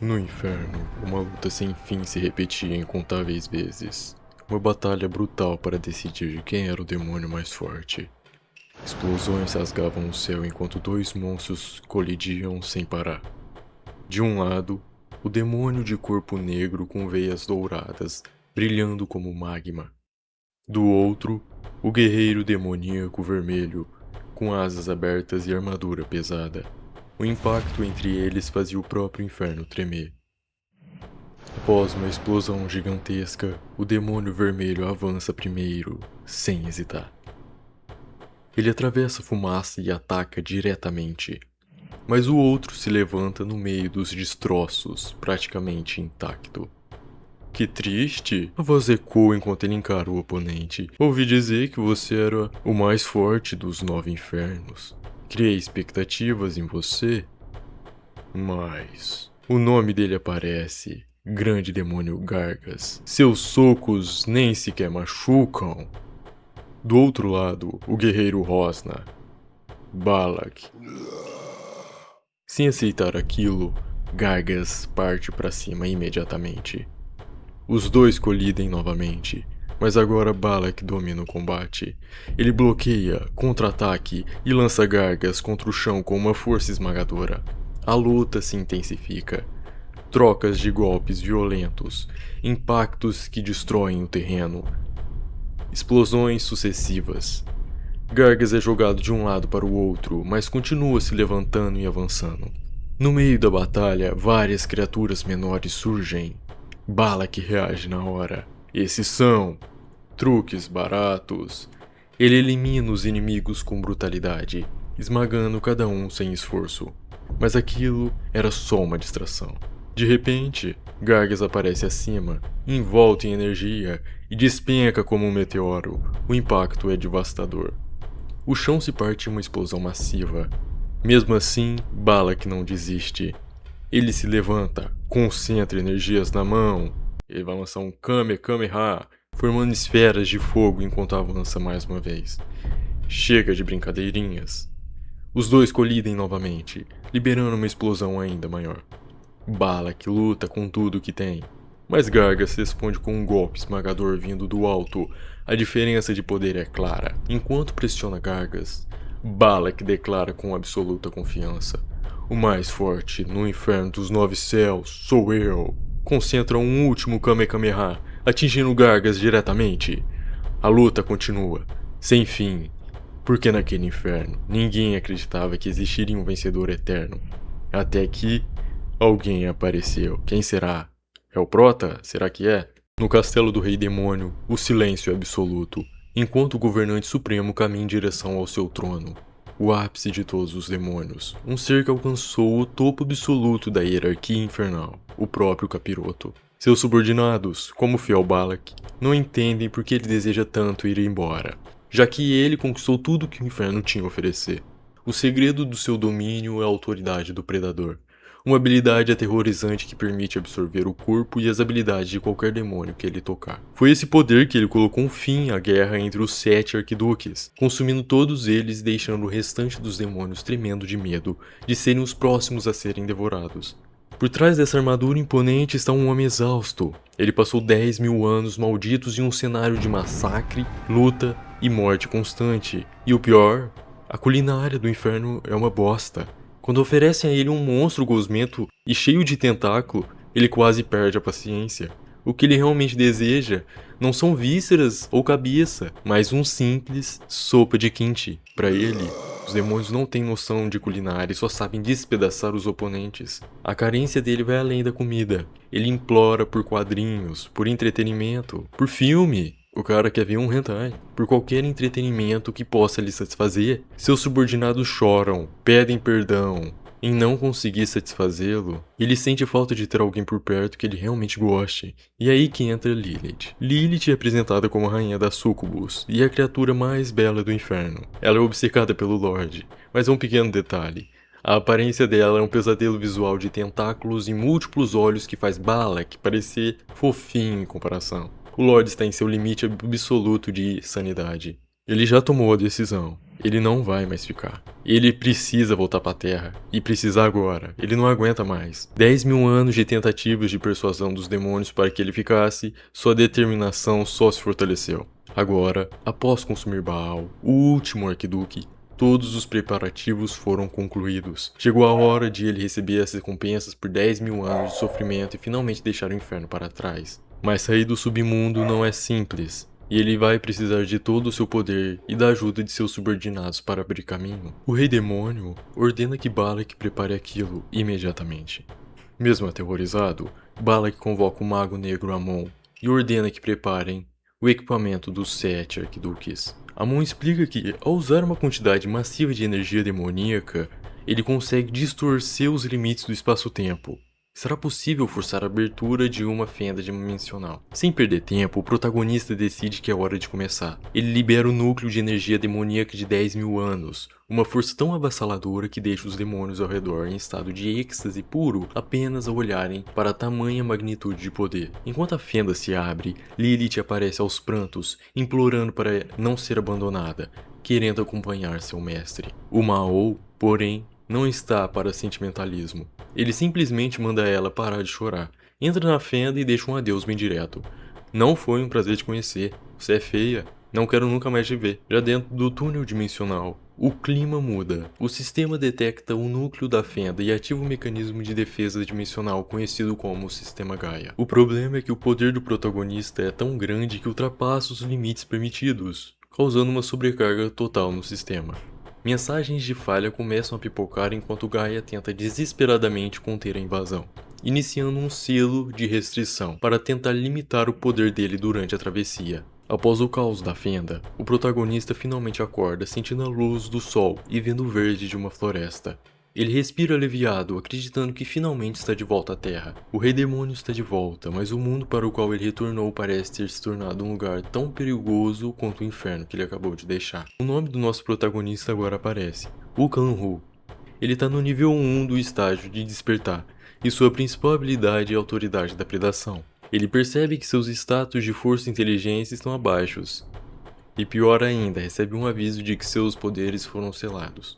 No inferno, uma luta sem fim se repetia incontáveis vezes. Uma batalha brutal para decidir quem era o demônio mais forte. Explosões rasgavam o céu enquanto dois monstros colidiam sem parar. De um lado, o demônio de corpo negro com veias douradas, brilhando como magma. Do outro, o guerreiro demoníaco vermelho, com asas abertas e armadura pesada. O impacto entre eles fazia o próprio inferno tremer. Após uma explosão gigantesca, o demônio vermelho avança primeiro, sem hesitar. Ele atravessa a fumaça e ataca diretamente, mas o outro se levanta no meio dos destroços, praticamente intacto. Que triste! A voz ecoa enquanto ele encara o oponente. Ouvi dizer que você era o mais forte dos 9 infernos. Criei expectativas em você, mas o nome dele aparece. Grande demônio Gargas. Seus socos nem sequer machucam. Do outro lado, o guerreiro Rosna. Balak. Sem aceitar aquilo, Gargas parte para cima imediatamente. Os dois colidem novamente, mas agora Balak domina o combate. Ele bloqueia, contra-ataque e lança Gargas contra o chão com uma força esmagadora. A luta se intensifica. Trocas de golpes violentos, impactos que destroem o terreno, explosões sucessivas. Gargas é jogado de um lado para o outro, mas continua se levantando e avançando. No meio da batalha, várias criaturas menores surgem. Balak reage na hora. Esses são truques baratos. Ele elimina os inimigos com brutalidade, esmagando cada um sem esforço. Mas aquilo era só uma distração. De repente, Gargas aparece acima, envolto em energia e despenca como um meteoro. O impacto é devastador. O chão se parte em uma explosão massiva. Mesmo assim, Balak não desiste. Ele se levanta, concentra energias na mão. Ele vai lançar um Kamehameha, formando esferas de fogo enquanto avança mais uma vez. Chega de brincadeirinhas. Os dois colidem novamente, liberando uma explosão ainda maior. Balak luta com tudo que tem, mas Gargas responde com um golpe esmagador vindo do alto. A diferença de poder é clara. Enquanto pressiona Gargas, Balak declara com absoluta confiança: o mais forte no inferno dos 9 céus sou eu. Concentra um último Kamehameha, atingindo Gargas diretamente. A luta continua, sem fim, porque naquele inferno ninguém acreditava que existiria um vencedor eterno. Até que alguém apareceu. Quem será? É o Prota? Será que é? No castelo do Rei Demônio, o silêncio é absoluto, enquanto o governante supremo caminha em direção ao seu trono. O ápice de todos os demônios, um ser que alcançou o topo absoluto da hierarquia infernal, o próprio Capiroto. Seus subordinados, como o fiel Balak, não entendem por que ele deseja tanto ir embora, já que ele conquistou tudo que o inferno tinha a oferecer. O segredo do seu domínio é a autoridade do Predador, uma habilidade aterrorizante que permite absorver o corpo e as habilidades de qualquer demônio que ele tocar. Foi esse poder que ele colocou um fim à guerra entre os 7 arquiduques, consumindo todos eles e deixando o restante dos demônios tremendo de medo de serem os próximos a serem devorados. Por trás dessa armadura imponente está um homem exausto. Ele passou 10.000 anos malditos em um cenário de massacre, luta e morte constante. E o pior, a culinária do inferno é uma bosta. Quando oferecem a ele um monstro gosmento e cheio de tentáculo, ele quase perde a paciência. O que ele realmente deseja não são vísceras ou cabeça, mas um simples sopa de kimchi. Para ele, os demônios não têm noção de culinária e só sabem despedaçar os oponentes. A carência dele vai além da comida. Ele implora por quadrinhos, por entretenimento, por filme. O cara quer ver um hentai, por qualquer entretenimento que possa lhe satisfazer. Seus subordinados choram, pedem perdão em não conseguir satisfazê-lo. Ele sente falta de ter alguém por perto que ele realmente goste. E aí que entra Lilith. Lilith é apresentada como a rainha da Sucubus e a criatura mais bela do inferno. Ela é obcecada pelo Lorde, mas é um pequeno detalhe. A aparência dela é um pesadelo visual de tentáculos e múltiplos olhos que faz Balak parecer fofinho em comparação. O Lorde está em seu limite absoluto de sanidade. Ele já tomou a decisão. Ele não vai mais ficar. Ele precisa voltar pra Terra. E precisa agora. Ele não aguenta mais. 10.000 anos de tentativas de persuasão dos demônios para que ele ficasse, sua determinação só se fortaleceu. Agora, após consumir Baal, o último arquiduque, todos os preparativos foram concluídos. Chegou a hora de ele receber as recompensas por 10.000 anos de sofrimento e finalmente deixar o inferno para trás. Mas sair do submundo não é simples. E ele vai precisar de todo o seu poder e da ajuda de seus subordinados para abrir caminho. O Rei Demônio ordena que Balak prepare aquilo imediatamente. Mesmo aterrorizado, Balak convoca o Mago Negro Amon e ordena que preparem o equipamento dos 7 arquiduques. Amon explica que, ao usar uma quantidade massiva de energia demoníaca, ele consegue distorcer os limites do espaço-tempo. Será possível forçar a abertura de uma fenda dimensional. Sem perder tempo, o protagonista decide que é hora de começar. Ele libera o núcleo de energia demoníaca de 10.000 anos, uma força tão avassaladora que deixa os demônios ao redor em estado de êxtase puro apenas ao olharem para a tamanha magnitude de poder. Enquanto a fenda se abre, Lilith aparece aos prantos, implorando para não ser abandonada, querendo acompanhar seu mestre. O Mao, porém, não está para sentimentalismo. Ele simplesmente manda ela parar de chorar, entra na fenda e deixa um adeus bem direto. Não foi um prazer te conhecer, você é feia, não quero nunca mais te ver. Já dentro do túnel dimensional, o clima muda. O sistema detecta o núcleo da fenda e ativa o mecanismo de defesa dimensional conhecido como Sistema Gaia. O problema é que o poder do protagonista é tão grande que ultrapassa os limites permitidos, causando uma sobrecarga total no sistema. Mensagens de falha começam a pipocar enquanto Gaia tenta desesperadamente conter a invasão, iniciando um selo de restrição para tentar limitar o poder dele durante a travessia. Após o caos da fenda, o protagonista finalmente acorda sentindo a luz do sol e vendo o verde de uma floresta. Ele respira aliviado, acreditando que finalmente está de volta à Terra. O Rei Demônio está de volta, mas o mundo para o qual ele retornou parece ter se tornado um lugar tão perigoso quanto o inferno que ele acabou de deixar. O nome do nosso protagonista agora aparece, o Kanhu. Ele está no nível 1 do estágio de despertar, e sua principal habilidade é a autoridade da predação. Ele percebe que seus status de força e inteligência estão abaixos. E pior ainda, recebe um aviso de que seus poderes foram selados.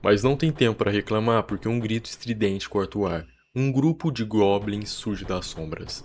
Mas não tem tempo para reclamar porque um grito estridente corta o ar. Um grupo de goblins surge das sombras.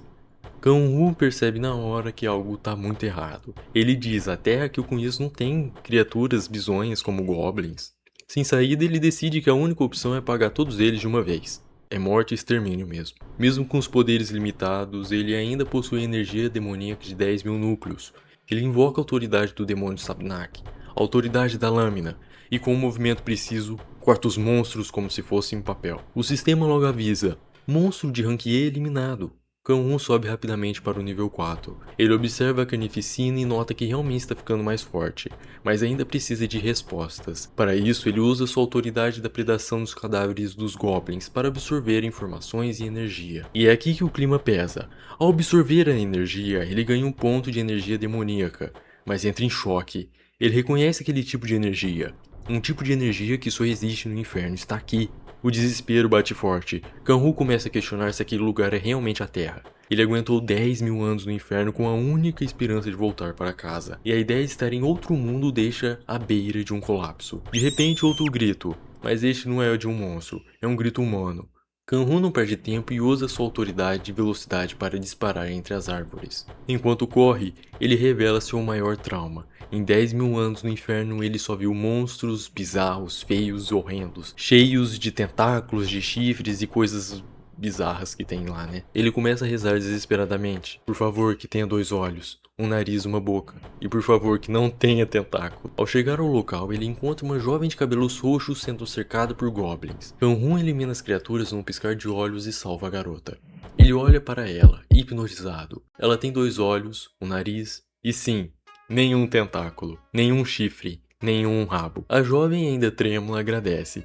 Kanhu percebe na hora que algo tá muito errado. Ele diz, a terra que eu conheço não tem criaturas bizonhas como goblins. Sem saída, ele decide que a única opção é apagar todos eles de uma vez. É morte e extermínio mesmo. Mesmo com os poderes limitados, ele ainda possui energia demoníaca de 10.000 núcleos. Ele invoca a autoridade do demônio Sabnak, a autoridade da lâmina, e com um movimento preciso, corta os monstros como se fossem papel. O sistema logo avisa, monstro de rank E eliminado. Kanhu sobe rapidamente para o nível 4. Ele observa a carnificina e nota que realmente está ficando mais forte, mas ainda precisa de respostas. Para isso, ele usa sua autoridade da predação dos cadáveres dos goblins para absorver informações e energia. E é aqui que o clima pesa. Ao absorver a energia, ele ganha um ponto de energia demoníaca, mas entra em choque. Ele reconhece aquele tipo de energia. Um tipo de energia que só existe no inferno está aqui. O desespero bate forte. Kanhu começa a questionar se aquele lugar é realmente a Terra. Ele aguentou 10.000 anos no inferno com a única esperança de voltar para casa. E a ideia de estar em outro mundo o deixa à beira de um colapso. De repente, outro grito. Mas este não é o de um monstro, é um grito humano. Kanhu não perde tempo e usa sua autoridade e velocidade para disparar entre as árvores. Enquanto corre, ele revela seu maior trauma. Em 10.000 anos no inferno, ele só viu monstros bizarros, feios e horrendos, cheios de tentáculos, de chifres e coisas bizarras que tem lá, né? Ele começa a rezar desesperadamente. Por favor, que tenha 2 olhos, um nariz e uma boca. E por favor, que não tenha tentáculo. Ao chegar ao local, ele encontra uma jovem de cabelos roxos sendo cercada por goblins. Kanhu elimina as criaturas num piscar de olhos e salva a garota. Ele olha para ela, hipnotizado. Ela tem 2 olhos, um nariz e sim, nenhum tentáculo, nenhum chifre, nenhum rabo. A jovem ainda trêmula agradece.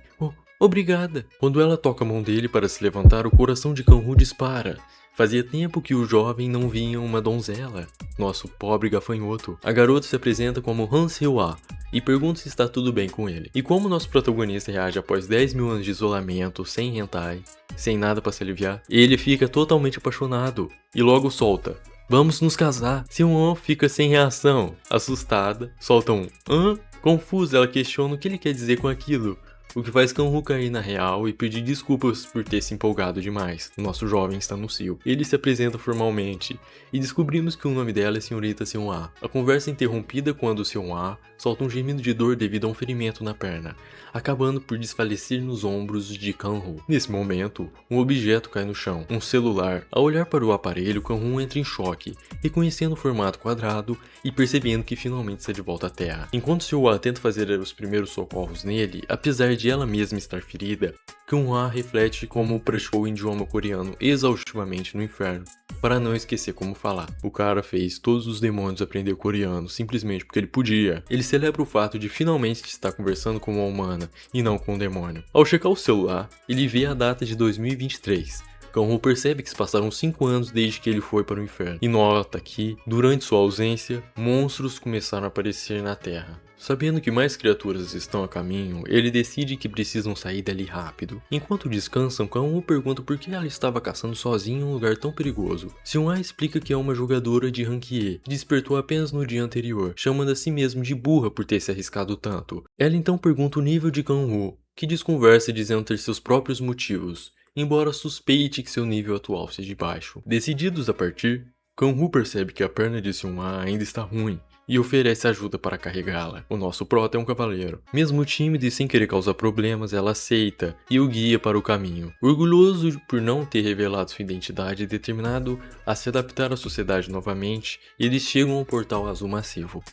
Obrigada. Quando ela toca a mão dele para se levantar, o coração de Kanhu dispara. Fazia tempo que o jovem não via uma donzela. Nosso pobre gafanhoto. A garota se apresenta como Han Sewa e pergunta se está tudo bem com ele. E como nosso protagonista reage após 10.000 anos de isolamento, sem hentai, sem nada para se aliviar, ele fica totalmente apaixonado e logo solta. Vamos nos casar. Seung-woo fica sem reação. Assustada, solta um hã? Confusa, ela questiona o que ele quer dizer com aquilo. O que faz Kang-woo cair na real e pedir desculpas por ter se empolgado demais. O nosso jovem está no cio. Ele se apresenta formalmente e descobrimos que o nome dela é Senhorita Seung-woo. A conversa é interrompida quando Seung-woo solta um gemido de dor devido a um ferimento na perna, acabando por desfalecer nos ombros de Kang-woo. Nesse momento, um objeto cai no chão, um celular. Ao olhar para o aparelho, Kang-woo entra em choque, reconhecendo o formato quadrado e percebendo que finalmente está de volta à Terra. Enquanto Seung-woo tenta fazer os primeiros socorros nele, apesar de ela mesma estar ferida, Kang-woo reflete como praticou o idioma coreano exaustivamente no inferno, para não esquecer como falar. O cara fez todos os demônios aprender coreano simplesmente porque ele podia. Ele celebra o fato de finalmente estar conversando com uma humana e não com um demônio. Ao checar o celular, ele vê a data de 2023. Kang-woo percebe que se passaram 5 anos desde que ele foi para o inferno, e nota que, durante sua ausência, monstros começaram a aparecer na Terra. Sabendo que mais criaturas estão a caminho, ele decide que precisam sair dali rápido. Enquanto descansam, Kang-woo pergunta por que ela estava caçando sozinha em um lugar tão perigoso. Seung-woo explica que é uma jogadora de rank E, que despertou apenas no dia anterior, chamando a si mesma de burra por ter se arriscado tanto. Ela então pergunta o nível de Kang-woo, que desconversa dizendo ter seus próprios motivos, embora suspeite que seu nível atual seja baixo. Decididos a partir, Kang-woo percebe que a perna de Seung-woo ainda está ruim e oferece ajuda para carregá-la. O nosso prota é um cavaleiro. Mesmo tímido e sem querer causar problemas, ela aceita e o guia para o caminho. Orgulhoso por não ter revelado sua identidade e determinado a se adaptar à sociedade novamente, eles chegam ao portal azul massivo.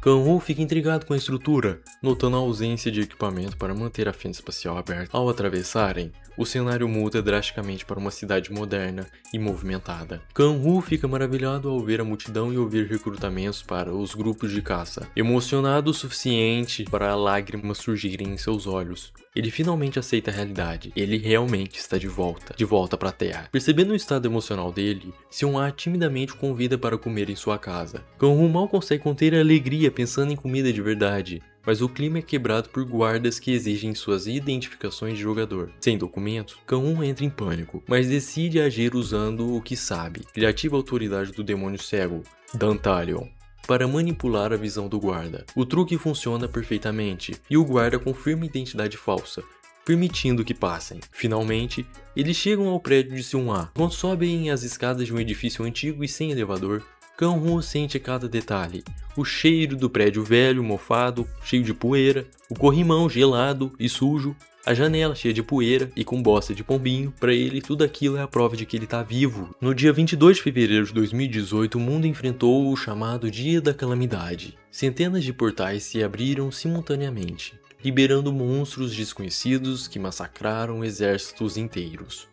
Kang-woo fica intrigado com a estrutura, notando a ausência de equipamento para manter a fenda espacial aberta. Ao atravessarem, o cenário muda drasticamente para uma cidade moderna e movimentada. Kang-woo fica maravilhado ao ver a multidão e ouvir recrutamentos para os grupos de caça, emocionado o suficiente para lágrimas surgirem em seus olhos. Ele finalmente aceita a realidade. Ele realmente está de volta para a Terra. Percebendo o estado emocional dele, Seung-woo timidamente o convida para comer em sua casa. Kang-woo mal consegue conter a alegria pensando em comida de verdade, mas o clima é quebrado por guardas que exigem suas identificações de jogador. Sem documentos, Kang-woo entra em pânico, mas decide agir usando o que sabe. Ele ativa a autoridade do demônio cego, Dantalion, para manipular a visão do guarda. O truque funciona perfeitamente, e o guarda confirma a identidade falsa, permitindo que passem. Finalmente, eles chegam ao prédio de Seung-woo. Quando sobem as escadas de um edifício antigo e sem elevador, Kang-woo sente cada detalhe. O cheiro do prédio velho, mofado, cheio de poeira, o corrimão gelado e sujo, a janela cheia de poeira e com bosta de pombinho. Para ele, tudo aquilo é a prova de que ele tá vivo. No dia 22 de fevereiro de 2018, o mundo enfrentou o chamado Dia da Calamidade. Centenas de portais se abriram simultaneamente, liberando monstros desconhecidos que massacraram exércitos inteiros.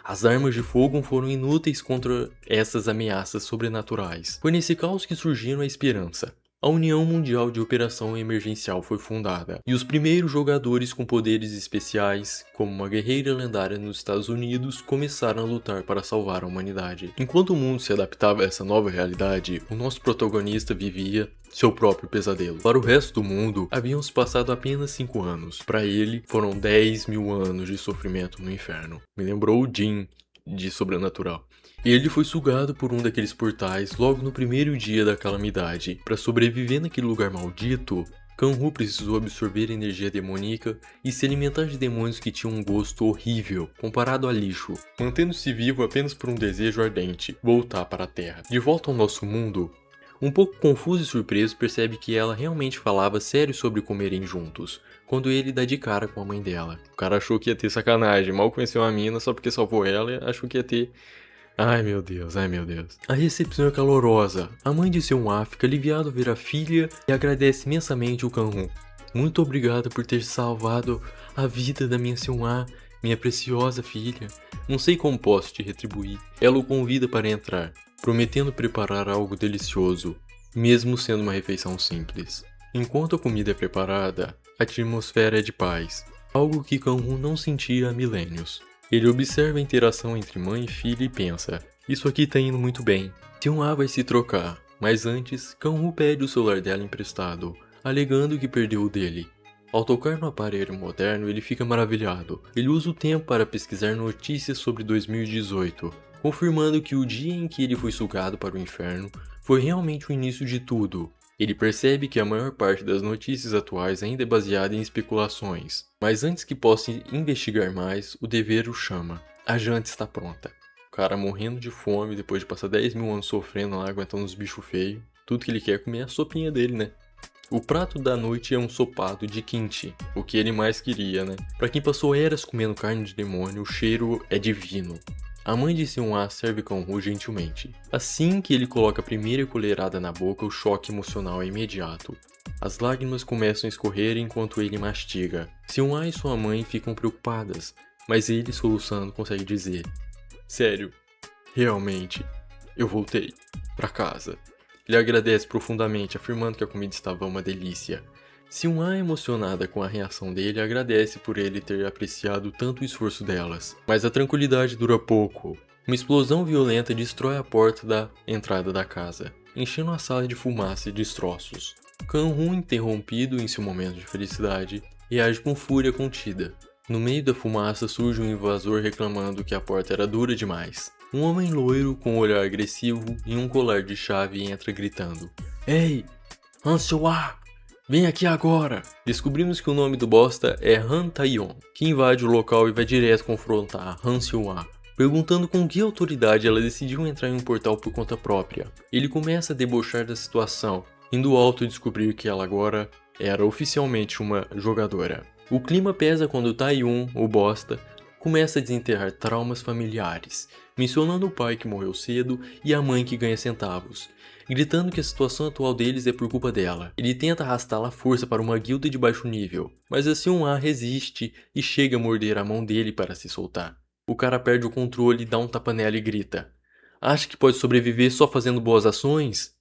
As armas de fogo foram inúteis contra essas ameaças sobrenaturais. Foi nesse caos que surgiu a esperança. A União Mundial de Operação Emergencial foi fundada, e os primeiros jogadores com poderes especiais, como uma guerreira lendária nos Estados Unidos, começaram a lutar para salvar a humanidade. Enquanto o mundo se adaptava a essa nova realidade, o nosso protagonista vivia seu próprio pesadelo. Para o resto do mundo, haviam se passado apenas 5 anos. Para ele, foram 10 mil anos de sofrimento no inferno. Me lembrou o Jin de Sobrenatural. Ele foi sugado por um daqueles portais logo no primeiro dia da calamidade. Para sobreviver naquele lugar maldito, Kang-woo precisou absorver energia demoníaca e se alimentar de demônios que tinham um gosto horrível, comparado a lixo, mantendo-se vivo apenas por um desejo ardente, voltar para a Terra. De volta ao nosso mundo, um pouco confuso e surpreso, percebe que ela realmente falava sério sobre comerem juntos, quando ele dá de cara com a mãe dela. O cara achou que ia ter sacanagem, mal conheceu a mina só porque salvou ela e achou que ia ter... Ai meu Deus, ai meu Deus. A recepção é calorosa. A mãe de Seung-woo fica aliviada ao ver a filha e agradece imensamente o Kang-woo. Muito obrigado por ter salvado a vida da minha Seung-woo, minha preciosa filha. Não sei como posso te retribuir. Ela o convida para entrar, prometendo preparar algo delicioso, mesmo sendo uma refeição simples. Enquanto a comida é preparada, a atmosfera é de paz, algo que Kang-woo não sentia há milênios. Ele observa a interação entre mãe e filha e pensa, isso aqui tá indo muito bem. Seung-woo vai se trocar, mas antes, Kang-woo pede o celular dela emprestado, alegando que perdeu o dele. Ao tocar no aparelho moderno, ele fica maravilhado. Ele usa o tempo para pesquisar notícias sobre 2018, confirmando que o dia em que ele foi sugado para o inferno foi realmente o início de tudo. Ele percebe que a maior parte das notícias atuais ainda é baseada em especulações, mas antes que possa investigar mais, o dever o chama. A janta está pronta. O cara morrendo de fome depois de passar 10 mil anos sofrendo lá, aguentando os bichos feios. Tudo que ele quer comer é a sopinha dele, né? O prato da noite é um sopado de kimchi, o que ele mais queria, né? Pra quem passou eras comendo carne de demônio, o cheiro é divino. A mãe de Seung-wha serve Kang-woo gentilmente. Assim que ele coloca a primeira colherada na boca, o choque emocional é imediato. As lágrimas começam a escorrer enquanto ele mastiga. Seung-wha e sua mãe ficam preocupadas, mas ele, soluçando, consegue dizer: sério, realmente, eu voltei pra casa. Ele agradece profundamente, afirmando que a comida estava uma delícia. Seung-wha, emocionada com a reação dele, agradece por ele ter apreciado tanto o esforço delas. Mas a tranquilidade dura pouco. Uma explosão violenta destrói a porta da entrada da casa, enchendo a sala de fumaça e destroços. Kang-woo, interrompido em seu momento de felicidade, reage com fúria contida. No meio da fumaça surge um invasor reclamando que a porta era dura demais. Um homem loiro com um olhar agressivo e um colar de chave entra gritando: "Ei, Han Seung-wha! Vem aqui agora!" Descobrimos que o nome do bosta é Han Tae-yeon, que invade o local e vai direto confrontar Han Seung-wha, perguntando com que autoridade ela decidiu entrar em um portal por conta própria. Ele começa a debochar da situação, indo alto descobrir que ela agora era oficialmente uma jogadora. O clima pesa quando Tae-yeon, o bosta, começa a desenterrar traumas familiares, mencionando o pai que morreu cedo e a mãe que ganha centavos, gritando que a situação atual deles é por culpa dela. Ele tenta arrastá-la à força para uma guilda de baixo nível, mas a Seung-wha resiste e chega a morder a mão dele para se soltar. O cara perde o controle, dá um tapa nela e grita: "Acha que pode sobreviver só fazendo boas ações?"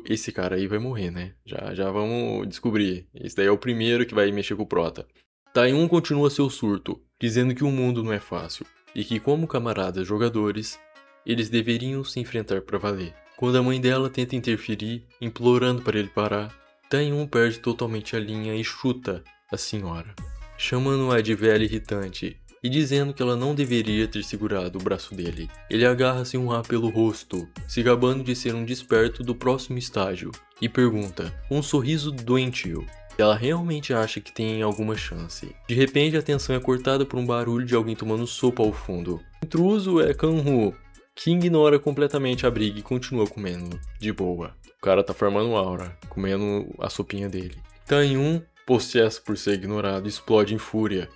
Esse cara aí vai morrer, né? Já vamos descobrir. Esse daí é o primeiro que vai mexer com o prota. Tae-yeon continua seu surto, dizendo que o mundo não é fácil, e que como camaradas jogadores, eles deveriam se enfrentar pra valer. Quando a mãe dela tenta interferir, implorando para ele parar, Tae-yeon perde totalmente a linha e chuta a senhora, chamando-a de velha irritante e dizendo que ela não deveria ter segurado o braço dele. Ele agarra Seung-wha pelo rosto, se gabando de ser um desperto do próximo estágio, e pergunta, com um sorriso doentio, se ela realmente acha que tem alguma chance. De repente a atenção é cortada por um barulho de alguém tomando sopa ao fundo. O intruso é Kang-woo, que ignora completamente a briga e continua comendo, de boa. O cara tá formando aura, comendo a sopinha dele. Tae-yeon, possesso por ser ignorado, explode em fúria.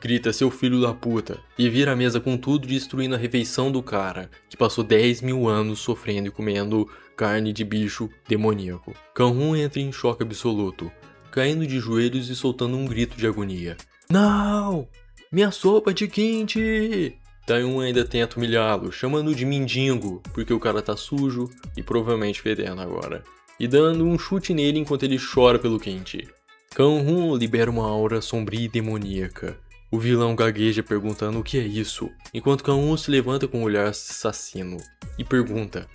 Grita seu filho da puta e vira a mesa com tudo, destruindo a refeição do cara, que passou 10 mil anos sofrendo e comendo carne de bicho demoníaco. Kang-woo entra em choque absoluto, caindo de joelhos e soltando um grito de agonia. "Não! Minha sopa de kimchi!" Tae-yeon ainda tenta humilhá-lo, chamando-o de mendigo, porque o cara tá sujo e provavelmente fedendo agora, e dando um chute nele enquanto ele chora pelo kimchi. Kang-woo libera uma aura sombria e demoníaca. O vilão gagueja perguntando o que é isso, enquanto Kang-woo se levanta com um olhar assassino e pergunta: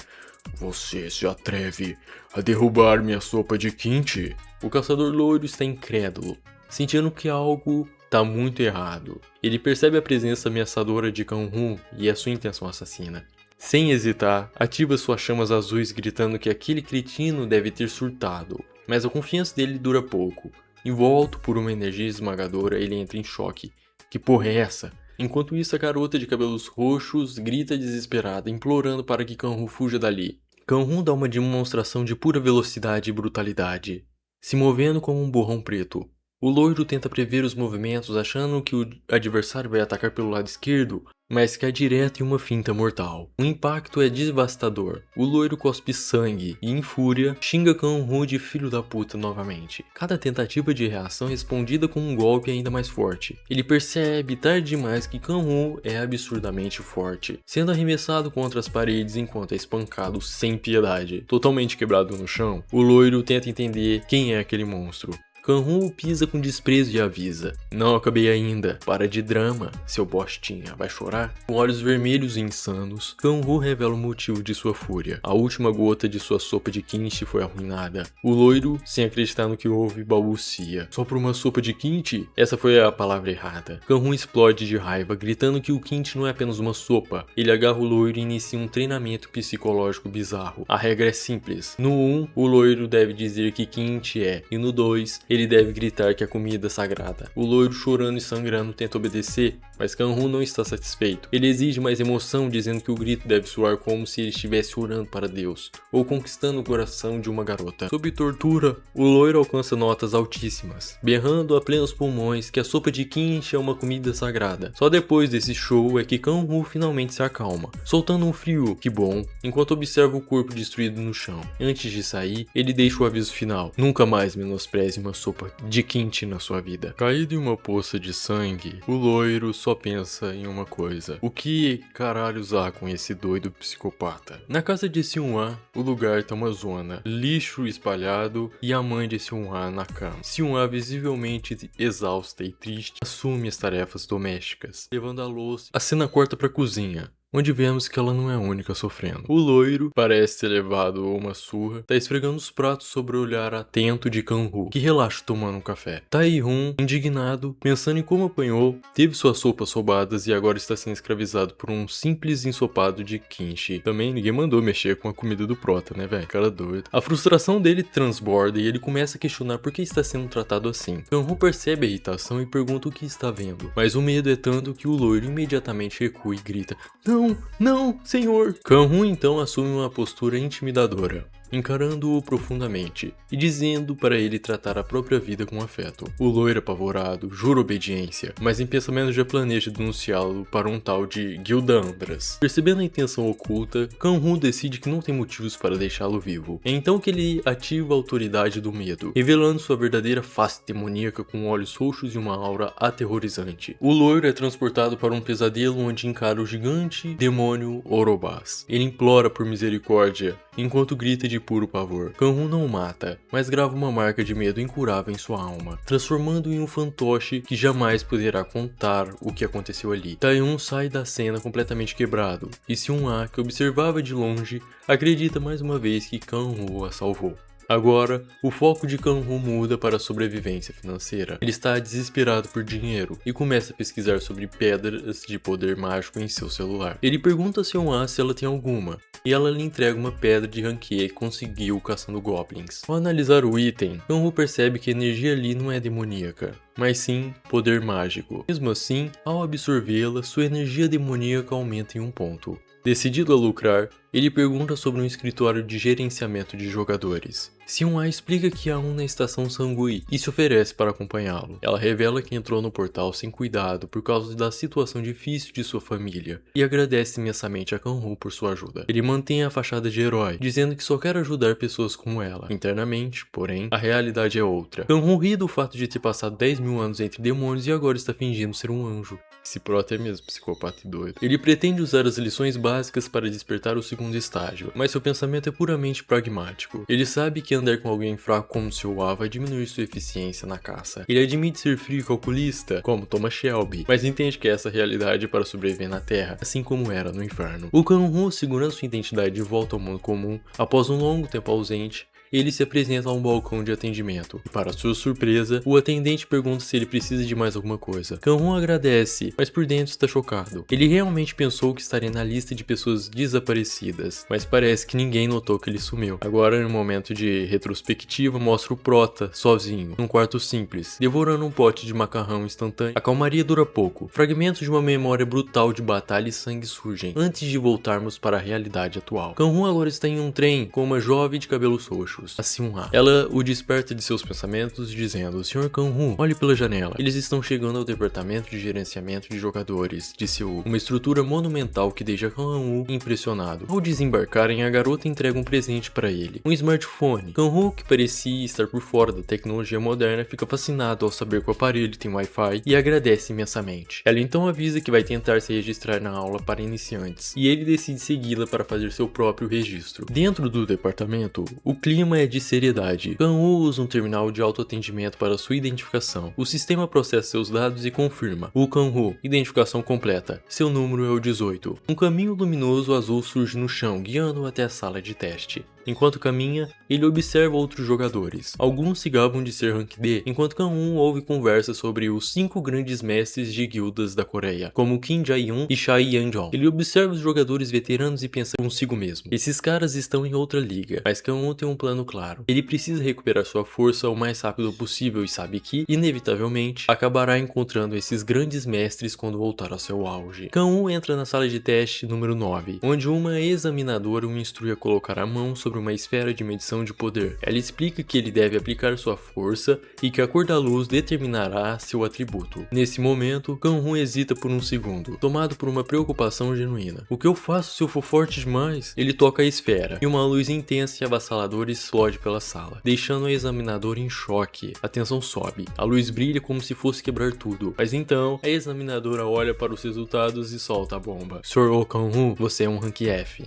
"Você se atreve a derrubar minha sopa de kimchi?" O caçador loiro está incrédulo, sentindo que algo tá muito errado. Ele percebe a presença ameaçadora de Kang-woo e a sua intenção assassina. Sem hesitar, ativa suas chamas azuis gritando que aquele cretino deve ter surtado, mas a confiança dele dura pouco. Envolto por uma energia esmagadora, ele entra em choque. Que porra é essa? Enquanto isso, a garota de cabelos roxos grita desesperada, implorando para que Kang-woo fuja dali. Kang-woo dá uma demonstração de pura velocidade e brutalidade, se movendo como um borrão preto. O loiro tenta prever os movimentos, achando que o adversário vai atacar pelo lado esquerdo, mas cai direto em uma finta mortal. O impacto é devastador. O loiro cospe sangue e, em fúria, xinga Kang-woo de filho da puta novamente. Cada tentativa de reação é respondida com um golpe ainda mais forte. Ele percebe tarde demais que Kang-woo é absurdamente forte, sendo arremessado contra as paredes enquanto é espancado sem piedade. Totalmente quebrado no chão, o loiro tenta entender quem é aquele monstro. Kang-ho o pisa com desprezo e avisa: "Não acabei ainda, para de drama, seu bostinha, vai chorar?" Com olhos vermelhos e insanos, Kang-ho revela o motivo de sua fúria. A última gota de sua sopa de kimchi foi arruinada. O loiro, sem acreditar no que houve, balbucia: "Só por uma sopa de kimchi?" Essa foi a palavra errada. Kang-ho explode de raiva, gritando que o kimchi não é apenas uma sopa. Ele agarra o loiro e inicia um treinamento psicológico bizarro. A regra é simples. No 1, o loiro deve dizer que kimchi é, e no 2, ele deve gritar que é comida sagrada. O loiro, chorando e sangrando, tenta obedecer, mas Kang-ho não está satisfeito. Ele exige mais emoção, dizendo que o grito deve soar como se ele estivesse orando para Deus, ou conquistando o coração de uma garota. Sob tortura, o loiro alcança notas altíssimas, berrando a plenos pulmões que a sopa de kimchi é uma comida sagrada. Só depois desse show é que Kang-ho finalmente se acalma, soltando um frio, que bom, enquanto observa o corpo destruído no chão. Antes de sair, ele deixa o aviso final: "Nunca mais menospreze uma sopa de kimchi na sua vida." Caído em uma poça de sangue, o loiro só pensa em uma coisa: o que caralhos há com esse doido psicopata? Na casa de Seung-hwa, o lugar tá uma zona, lixo espalhado e a mãe de Seung-hwa na cama. Seung-hwa, visivelmente exausta e triste, assume as tarefas domésticas, levando a louça. A cena corta pra cozinha, onde vemos que ela não é a única sofrendo. O loiro parece ter levado uma surra, tá esfregando os pratos sobre o olhar atento de Kang-ho, que relaxa tomando um café. Tae-hun, indignado, pensando em como apanhou, teve suas sopas roubadas e agora está sendo escravizado por um simples ensopado de kimchi. Também ninguém mandou mexer com a comida do prota, né, velho? Cara doido. A frustração dele transborda e ele começa a questionar por que está sendo tratado assim. Kang-ho percebe a irritação e pergunta o que está vendo, mas o medo é tanto que o loiro imediatamente recua e grita: "Não! Não, senhor!" Kang-ho então assume uma postura intimidadora, encarando-o profundamente e dizendo para ele tratar a própria vida com afeto. O loiro, apavorado, jura obediência, mas em pensamento já planeja denunciá-lo para um tal de Gilda-Andras. Percebendo a intenção oculta, Kang-ho decide que não tem motivos para deixá-lo vivo. É então que ele ativa a autoridade do medo, revelando sua verdadeira face demoníaca com olhos roxos e uma aura aterrorizante. O loiro é transportado para um pesadelo onde encara o gigante demônio Orobas. Ele implora por misericórdia, enquanto grita de puro pavor. Kang-ho não o mata, mas grava uma marca de medo incurável em sua alma, transformando-o em um fantoche que jamais poderá contar o que aconteceu ali. Tae-hun sai da cena completamente quebrado, e Seung-hwa, que observava de longe, acredita mais uma vez que Kang-ho a salvou. Agora, o foco de Kang-ho muda para a sobrevivência financeira. Ele está desesperado por dinheiro e começa a pesquisar sobre pedras de poder mágico em seu celular. Ele pergunta a Seung-hwa se ela tem alguma, e ela lhe entrega uma pedra de ranqueia que conseguiu caçando goblins. Ao analisar o item, Kang-ho percebe que a energia ali não é demoníaca, mas sim poder mágico. Mesmo assim, ao absorvê-la, sua energia demoníaca aumenta em um ponto. Decidido a lucrar, ele pergunta sobre um escritório de gerenciamento de jogadores. Seung-hwa explica que há um na estação Sangui e se oferece para acompanhá-lo. Ela revela que entrou no portal sem cuidado por causa da situação difícil de sua família e agradece imensamente a Kang-ho por sua ajuda. Ele mantém a fachada de herói, dizendo que só quer ajudar pessoas como ela. Internamente, porém, a realidade é outra. Kang-ho ri do fato de ter passado 10 mil anos entre demônios e agora está fingindo ser um anjo. Esse prota é mesmo psicopata e doido. Ele pretende usar as lições básicas para despertar o segundo estágio, mas seu pensamento é puramente pragmático. Ele sabe que andar com alguém fraco como Seung-hwa vai diminuir sua eficiência na caça. Ele admite ser frio e calculista, como Thomas Shelby, mas entende que essa realidade é para sobreviver na Terra, assim como era no inferno. O Kang-ho, segurando sua identidade de volta ao mundo comum, após um longo tempo ausente, ele se apresenta a um balcão de atendimento. E para sua surpresa, o atendente pergunta se ele precisa de mais alguma coisa. Kang-ho agradece, mas por dentro está chocado. Ele realmente pensou que estaria na lista de pessoas desaparecidas, mas parece que ninguém notou que ele sumiu. Agora, no momento de retrospectiva, mostra o prota, sozinho, num quarto simples, devorando um pote de macarrão instantâneo. A calmaria dura pouco. Fragmentos de uma memória brutal de batalha e sangue surgem, antes de voltarmos para a realidade atual. Kang-ho agora está em um trem com uma jovem de cabelos roxos, a Seung-hwa. Ela o desperta de seus pensamentos, dizendo: "Sr. Kang-ho, olhe pela janela. Eles estão chegando ao departamento de gerenciamento de jogadores de Seul, uma estrutura monumental que deixa Kang-ho impressionado." Ao desembarcarem, a garota entrega um presente para ele, um smartphone. Kang-ho, que parecia estar por fora da tecnologia moderna, fica fascinado ao saber que o aparelho tem Wi-Fi e agradece imensamente. Ela então avisa que vai tentar se registrar na aula para iniciantes, e ele decide segui-la para fazer seu próprio registro. Dentro do departamento, o clima sistema é de seriedade. Kan-Woo usa um terminal de autoatendimento para sua identificação. O sistema processa seus dados e confirma. O Kan-Woo, identificação completa. Seu número é o 18. Um caminho luminoso azul surge no chão, guiando-o até a sala de teste. Enquanto caminha, ele observa outros jogadores. Alguns se gabam de ser Rank D, enquanto Kan-Woo ouve conversas sobre os 5 grandes mestres de guildas da Coreia, como Kim Jae-yoon e Chae Yang-jong. Ele observa os jogadores veteranos e pensa consigo mesmo. Esses caras estão em outra liga, mas Kan-Woo tem um plano claro. Ele precisa recuperar sua força o mais rápido possível e sabe que, inevitavelmente, acabará encontrando esses grandes mestres quando voltar ao seu auge. Kan-Woo entra na sala de teste número 9, onde uma examinadora o instrui a colocar a mão sobre uma esfera de medição de poder. Ela explica que ele deve aplicar sua força e que a cor da luz determinará seu atributo. Nesse momento, Kan-Woo hesita por um segundo, tomado por uma preocupação genuína. O que eu faço se eu for forte demais? Ele toca a esfera, e uma luz intensa e avassaladora explode pela sala, deixando a examinadora em choque. A tensão sobe, a luz brilha como se fosse quebrar tudo, mas então, a examinadora olha para os resultados e solta a bomba. Sr. Kan-Woo, você é um Rank F.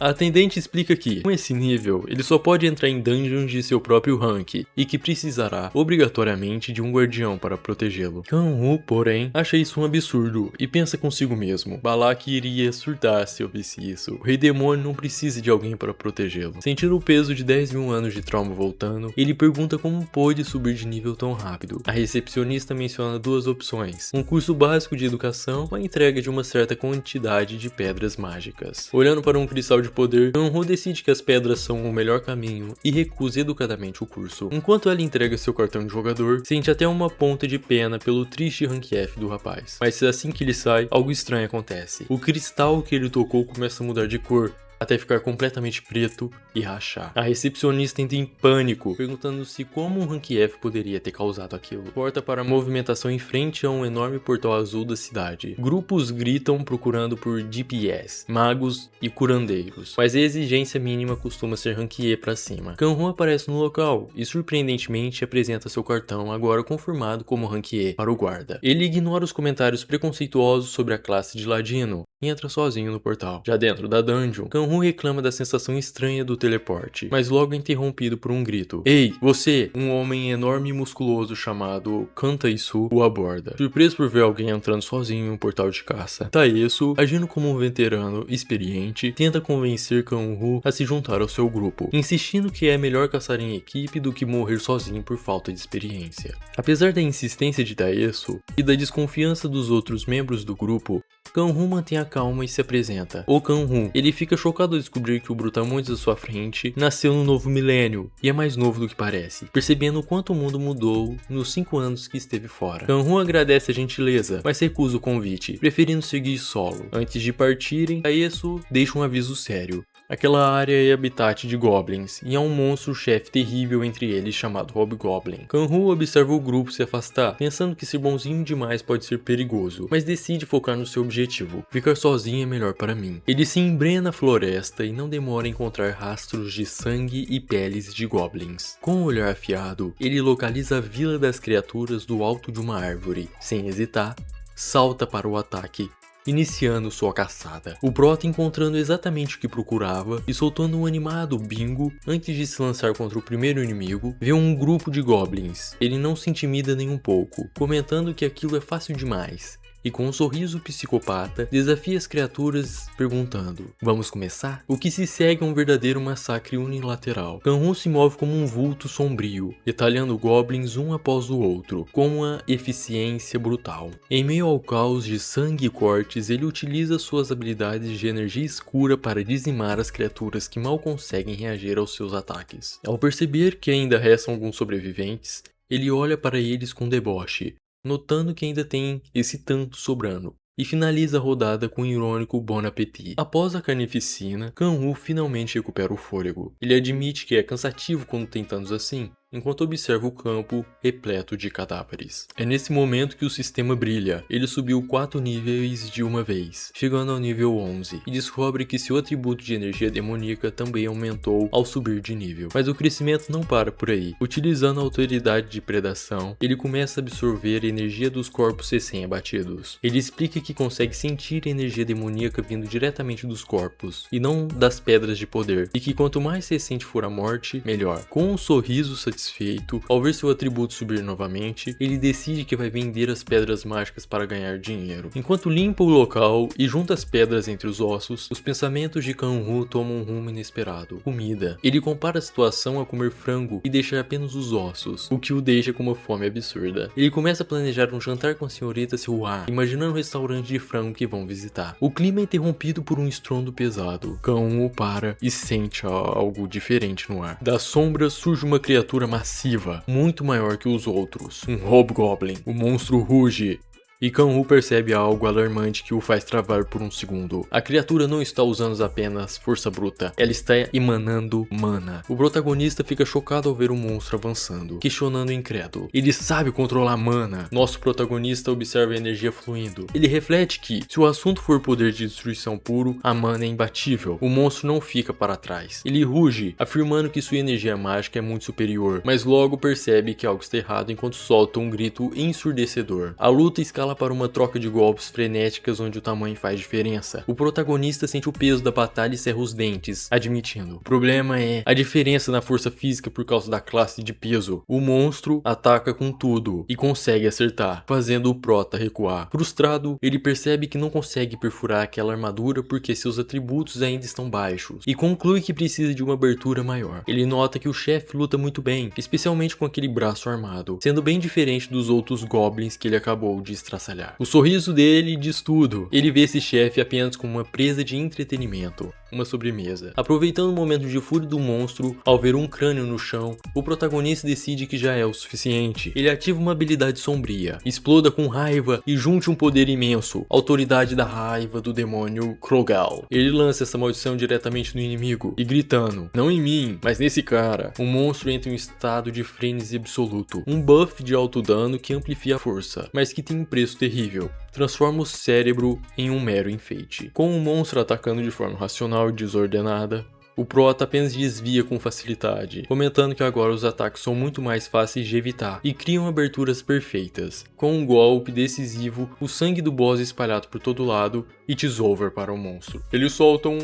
A atendente explica que, com esse nível, ele só pode entrar em dungeons de seu próprio rank e que precisará, obrigatoriamente, de um guardião para protegê-lo. Kan-Woo, porém, acha isso um absurdo e pensa consigo mesmo. Balak iria surtar se eu visse isso. O Rei Demônio não precisa de alguém para protegê-lo. Sentindo o peso de 10.000 anos de trauma voltando, ele pergunta como pôde subir de nível tão rápido. A recepcionista menciona 2 opções: um curso básico de educação ou a entrega de uma certa quantidade de pedras mágicas. Olhando para um cristal de poder, Kan-Woo decide que as pedras são o melhor caminho e recusa educadamente o curso. Enquanto ela entrega seu cartão de jogador, sente até uma ponta de pena pelo triste Rank F do rapaz. Mas assim que ele sai, algo estranho acontece. O cristal que ele tocou começa a mudar de cor, até ficar completamente preto e rachar. A recepcionista entra em pânico, perguntando-se como um Rank F poderia ter causado aquilo. Corta para a movimentação em frente a um enorme portal azul da cidade. Grupos gritam procurando por DPS, magos e curandeiros, mas a exigência mínima costuma ser Rank E pra cima. Kan-Woo aparece no local e surpreendentemente apresenta seu cartão, agora confirmado como Rank E, para o guarda. Ele ignora os comentários preconceituosos sobre a classe de ladino e entra sozinho no portal. Já dentro da dungeon, Kan-Woo reclama da sensação estranha do teleporte, mas logo é interrompido por um grito. Ei, você! Um homem enorme e musculoso chamado Kan Tae-soo o aborda. Surpreso por ver alguém entrando sozinho em um portal de caça, Tae-soo, agindo como um veterano experiente, tenta convencer Kan-Woo a se juntar ao seu grupo, insistindo que é melhor caçar em equipe do que morrer sozinho por falta de experiência. Apesar da insistência de Tae-soo e da desconfiança dos outros membros do grupo, Kan-Woo mantém a calma e se apresenta. O Kan-Woo, ele fica chocado ao descobrir que o Brutamontes à sua frente nasceu no novo milênio e é mais novo do que parece, percebendo o quanto o mundo mudou nos 5 anos que esteve fora. Kan-Woo agradece a gentileza, mas recusa o convite, preferindo seguir solo. Antes de partirem, Tae-soo deixa um aviso sério. Aquela área é habitat de goblins, e há um monstro-chefe terrível entre eles chamado Hobgoblin. Kan-Woo observa o grupo se afastar, pensando que ser bonzinho demais pode ser perigoso, mas decide focar no seu objetivo. Ficar sozinho é melhor para mim. Ele se embrenha na floresta e não demora a encontrar rastros de sangue e peles de goblins. Com o olhar afiado, ele localiza a vila das criaturas do alto de uma árvore. Sem hesitar, salta para o ataque, iniciando sua caçada. O Prota, encontrando exatamente o que procurava e soltando um animado bingo antes de se lançar contra o primeiro inimigo, vê um grupo de goblins. Ele não se intimida nem um pouco, comentando que aquilo é fácil demais. E com um sorriso psicopata, desafia as criaturas perguntando: vamos começar? O que se segue é um verdadeiro massacre unilateral. Kan-Woo se move como um vulto sombrio, detalhando goblins um após o outro, com uma eficiência brutal. Em meio ao caos de sangue e cortes, ele utiliza suas habilidades de energia escura para dizimar as criaturas que mal conseguem reagir aos seus ataques. Ao perceber que ainda restam alguns sobreviventes, ele olha para eles com deboche, notando que ainda tem esse tanto sobrando, e finaliza a rodada com um irônico bon appétit. Após a carnificina, Kan-Woo finalmente recupera o fôlego. Ele admite que é cansativo quando tem tantos assim, enquanto observa o campo repleto de cadáveres. É nesse momento que o sistema brilha. Ele subiu 4 níveis de uma vez, chegando ao nível 11, e descobre que seu atributo de energia demoníaca também aumentou ao subir de nível. Mas o crescimento não para por aí. Utilizando a autoridade de predação, ele começa a absorver a energia dos corpos recém-abatidos. Ele explica que consegue sentir a energia demoníaca vindo diretamente dos corpos, e não das pedras de poder, e que quanto mais recente for a morte, melhor. Com um sorriso satisfeito, ao ver seu atributo subir novamente, ele decide que vai vender as pedras mágicas para ganhar dinheiro. Enquanto limpa o local e junta as pedras entre os ossos, os pensamentos de Kanhu tomam um rumo inesperado: comida. Ele compara a situação a comer frango e deixar apenas os ossos, o que o deixa com uma fome absurda. Ele começa a planejar um jantar com a senhorita Silhua, imaginando um restaurante de frango que vão visitar. O clima é interrompido por um estrondo pesado. Kanhu para e sente algo diferente no ar. Das sombras surge uma criatura massiva, muito maior que os outros, um Hobgoblin. O monstro ruge, e Kanhu percebe algo alarmante que o faz travar por um segundo. A criatura não está usando apenas força bruta, ela está emanando mana. O protagonista fica chocado ao ver o monstro avançando, questionando incrédulo. Ele sabe controlar mana. Nosso protagonista observa a energia fluindo. Ele reflete que, se o assunto for poder de destruição puro, a mana é imbatível. O monstro não fica para trás. Ele ruge, afirmando que sua energia mágica é muito superior, mas logo percebe que algo está errado enquanto solta um grito ensurdecedor. A luta escala para uma troca de golpes frenéticas onde o tamanho faz diferença. O protagonista sente o peso da batalha e cerra os dentes, admitindo: o problema é a diferença na força física por causa da classe de peso. O monstro ataca com tudo e consegue acertar, fazendo o prota recuar. Frustrado, ele percebe que não consegue perfurar aquela armadura porque seus atributos ainda estão baixos, e conclui que precisa de uma abertura maior. Ele nota que o chefe luta muito bem, especialmente com aquele braço armado, sendo bem diferente dos outros goblins que ele acabou de estraçalhar. O sorriso dele diz tudo. Ele vê esse chefe apenas como uma presa de entretenimento, uma sobremesa. Aproveitando o momento de fúria do monstro, ao ver um crânio no chão, o protagonista decide que já é o suficiente. Ele ativa uma habilidade sombria, exploda com raiva e junte um poder imenso, autoridade da raiva do demônio Krogal. Ele lança essa maldição diretamente no inimigo e gritando: não em mim, mas nesse cara. O monstro entra em um estado de frenesi absoluto, um buff de alto dano que amplifia a força, mas que tem um preço terrível: transforma o cérebro em um mero enfeite. Com o monstro atacando de forma racional e desordenada, o prota apenas desvia com facilidade, comentando que agora os ataques são muito mais fáceis de evitar e criam aberturas perfeitas. Com um golpe decisivo, o sangue do boss é espalhado por todo lado e It's over para o monstro. Ele solta um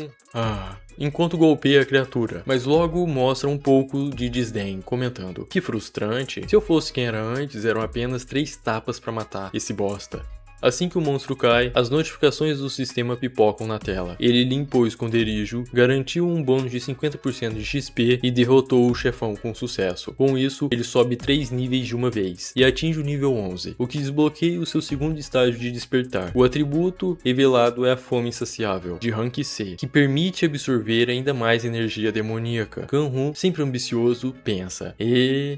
enquanto golpeia a criatura, mas logo mostra um pouco de desdém, comentando: que frustrante, se eu fosse quem era antes, eram apenas 3 tapas para matar esse bosta. Assim que o monstro cai, as notificações do sistema pipocam na tela. Ele limpou o esconderijo, garantiu um bônus de 50% de XP e derrotou o chefão com sucesso. Com isso, ele sobe 3 níveis de uma vez e atinge o nível 11, o que desbloqueia o seu segundo estágio de despertar. O atributo revelado é a fome insaciável, de rank C, que permite absorver ainda mais energia demoníaca. Kanhu, sempre ambicioso, pensa: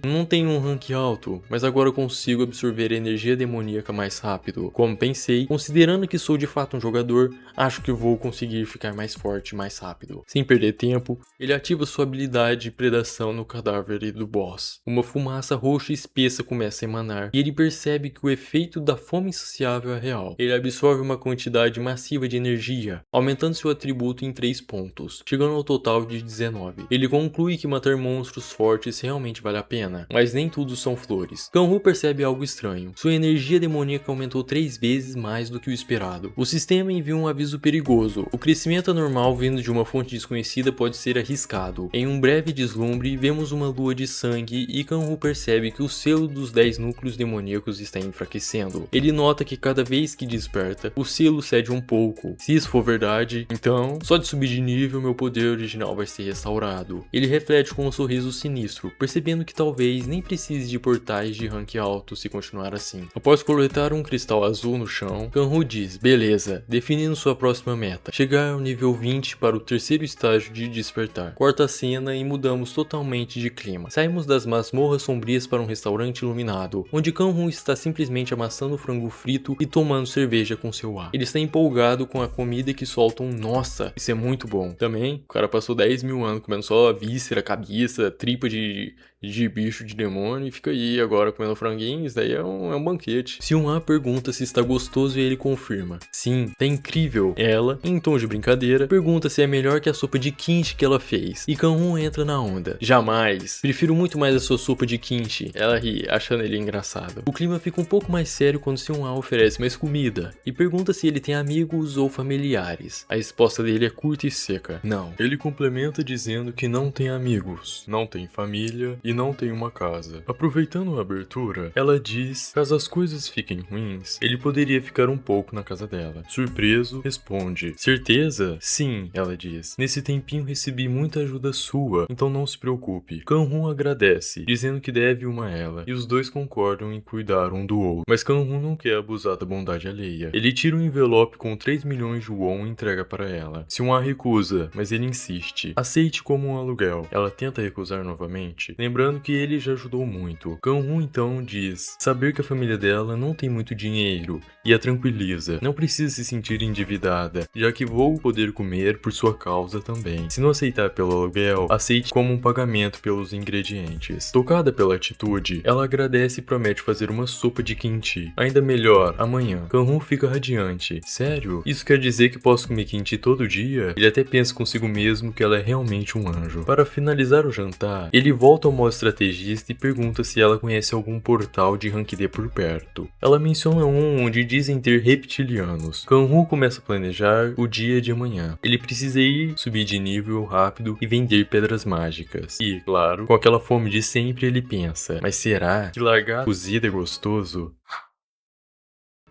não tenho um rank alto, mas agora consigo absorver a energia demoníaca mais rápido. Como pensei, considerando que sou de fato um jogador, acho que vou conseguir ficar mais forte mais rápido. Sem perder tempo, ele ativa sua habilidade de predação no cadáver do boss. Uma fumaça roxa espessa começa a emanar, e ele percebe que o efeito da fome insaciável é real. Ele absorve uma quantidade massiva de energia, aumentando seu atributo em 3 pontos, chegando ao total de 19. Ele conclui que matar monstros fortes realmente vale a pena, mas nem tudo são flores. Kanhu percebe algo estranho. Sua energia demoníaca aumentou 3 vezes mais do que o esperado. O sistema envia um aviso perigoso. O crescimento anormal vindo de uma fonte desconhecida pode ser arriscado. Em um breve deslumbre, vemos uma lua de sangue e Kanhu percebe que o selo dos 10 núcleos demoníacos está enfraquecendo. Ele nota que cada vez que desperta, o selo cede um pouco. Se isso for verdade, então, só de subir de nível, meu poder original vai ser restaurado. Ele reflete com um sorriso sinistro, percebendo que talvez nem precise de portais de rank alto se continuar assim. Após coletar um cristal azul no chão, Kanhu diz: beleza, definindo sua próxima meta: chegar ao nível 20 para o terceiro estágio de despertar. Corta a cena e mudamos totalmente de clima. Saímos das masmorras sombrias para um restaurante iluminado, onde Kanhu está simplesmente amassando frango frito e tomando cerveja com seu ar. Ele está empolgado com a comida que solta um nossa, isso é muito bom. Também, o cara passou 10 mil anos comendo só víscera, cabeça, tripa de de bicho de demônio e fica aí agora comendo franguinhos, daí é um banquete. Se pergunta se está gostoso e ele confirma: sim, tá incrível. Ela, em tom de brincadeira, pergunta se é melhor que a sopa de kimchi que ela fez. E Kanhun entra na onda: jamais, prefiro muito mais a sua sopa de kimchi. Ela ri, achando ele engraçado. O clima fica um pouco mais sério quando Seung-ha oferece mais comida e pergunta se ele tem amigos ou familiares. A resposta dele é curta e seca: não. Ele complementa dizendo que não tem amigos, não tem família e não tem uma casa. Aproveitando a abertura, ela diz: caso as coisas fiquem ruins, ele poderia ficar um pouco na casa dela. Surpreso, responde: certeza? Sim, ela diz. Nesse tempinho recebi muita ajuda sua, então não se preocupe. Kanhun agradece, dizendo que deve uma a ela, e os dois concordam em cuidar um do outro. Mas Kanhun não quer abusar da bondade alheia. Ele tira um envelope com 3 milhões de won e entrega para ela. Seung-ha recusa, mas ele insiste: aceite como um aluguel. Ela tenta recusar novamente, lembrando que ele já ajudou muito. Kanhun então diz saber que a família dela não tem muito dinheiro e a tranquiliza: não precisa se sentir endividada, já que vou poder comer por sua causa também. Se não aceitar pelo aluguel, aceite como um pagamento pelos ingredientes. Tocada pela atitude, ela agradece e promete fazer uma sopa de kimchi. Ainda melhor, amanhã. Kanhun fica radiante: sério? Isso quer dizer que posso comer kimchi todo dia? Ele até pensa consigo mesmo que ela é realmente um anjo. Para finalizar o jantar, ele volta ao modo estrategista e pergunta se ela conhece algum portal de Rank D por perto. Ela menciona um onde dizem ter reptilianos. Kanhun começa a planejar o dia de amanhã. Ele precisa ir, subir de nível rápido e vender pedras mágicas. E, claro, com aquela fome de sempre, ele pensa: mas será que largar cozida é gostoso?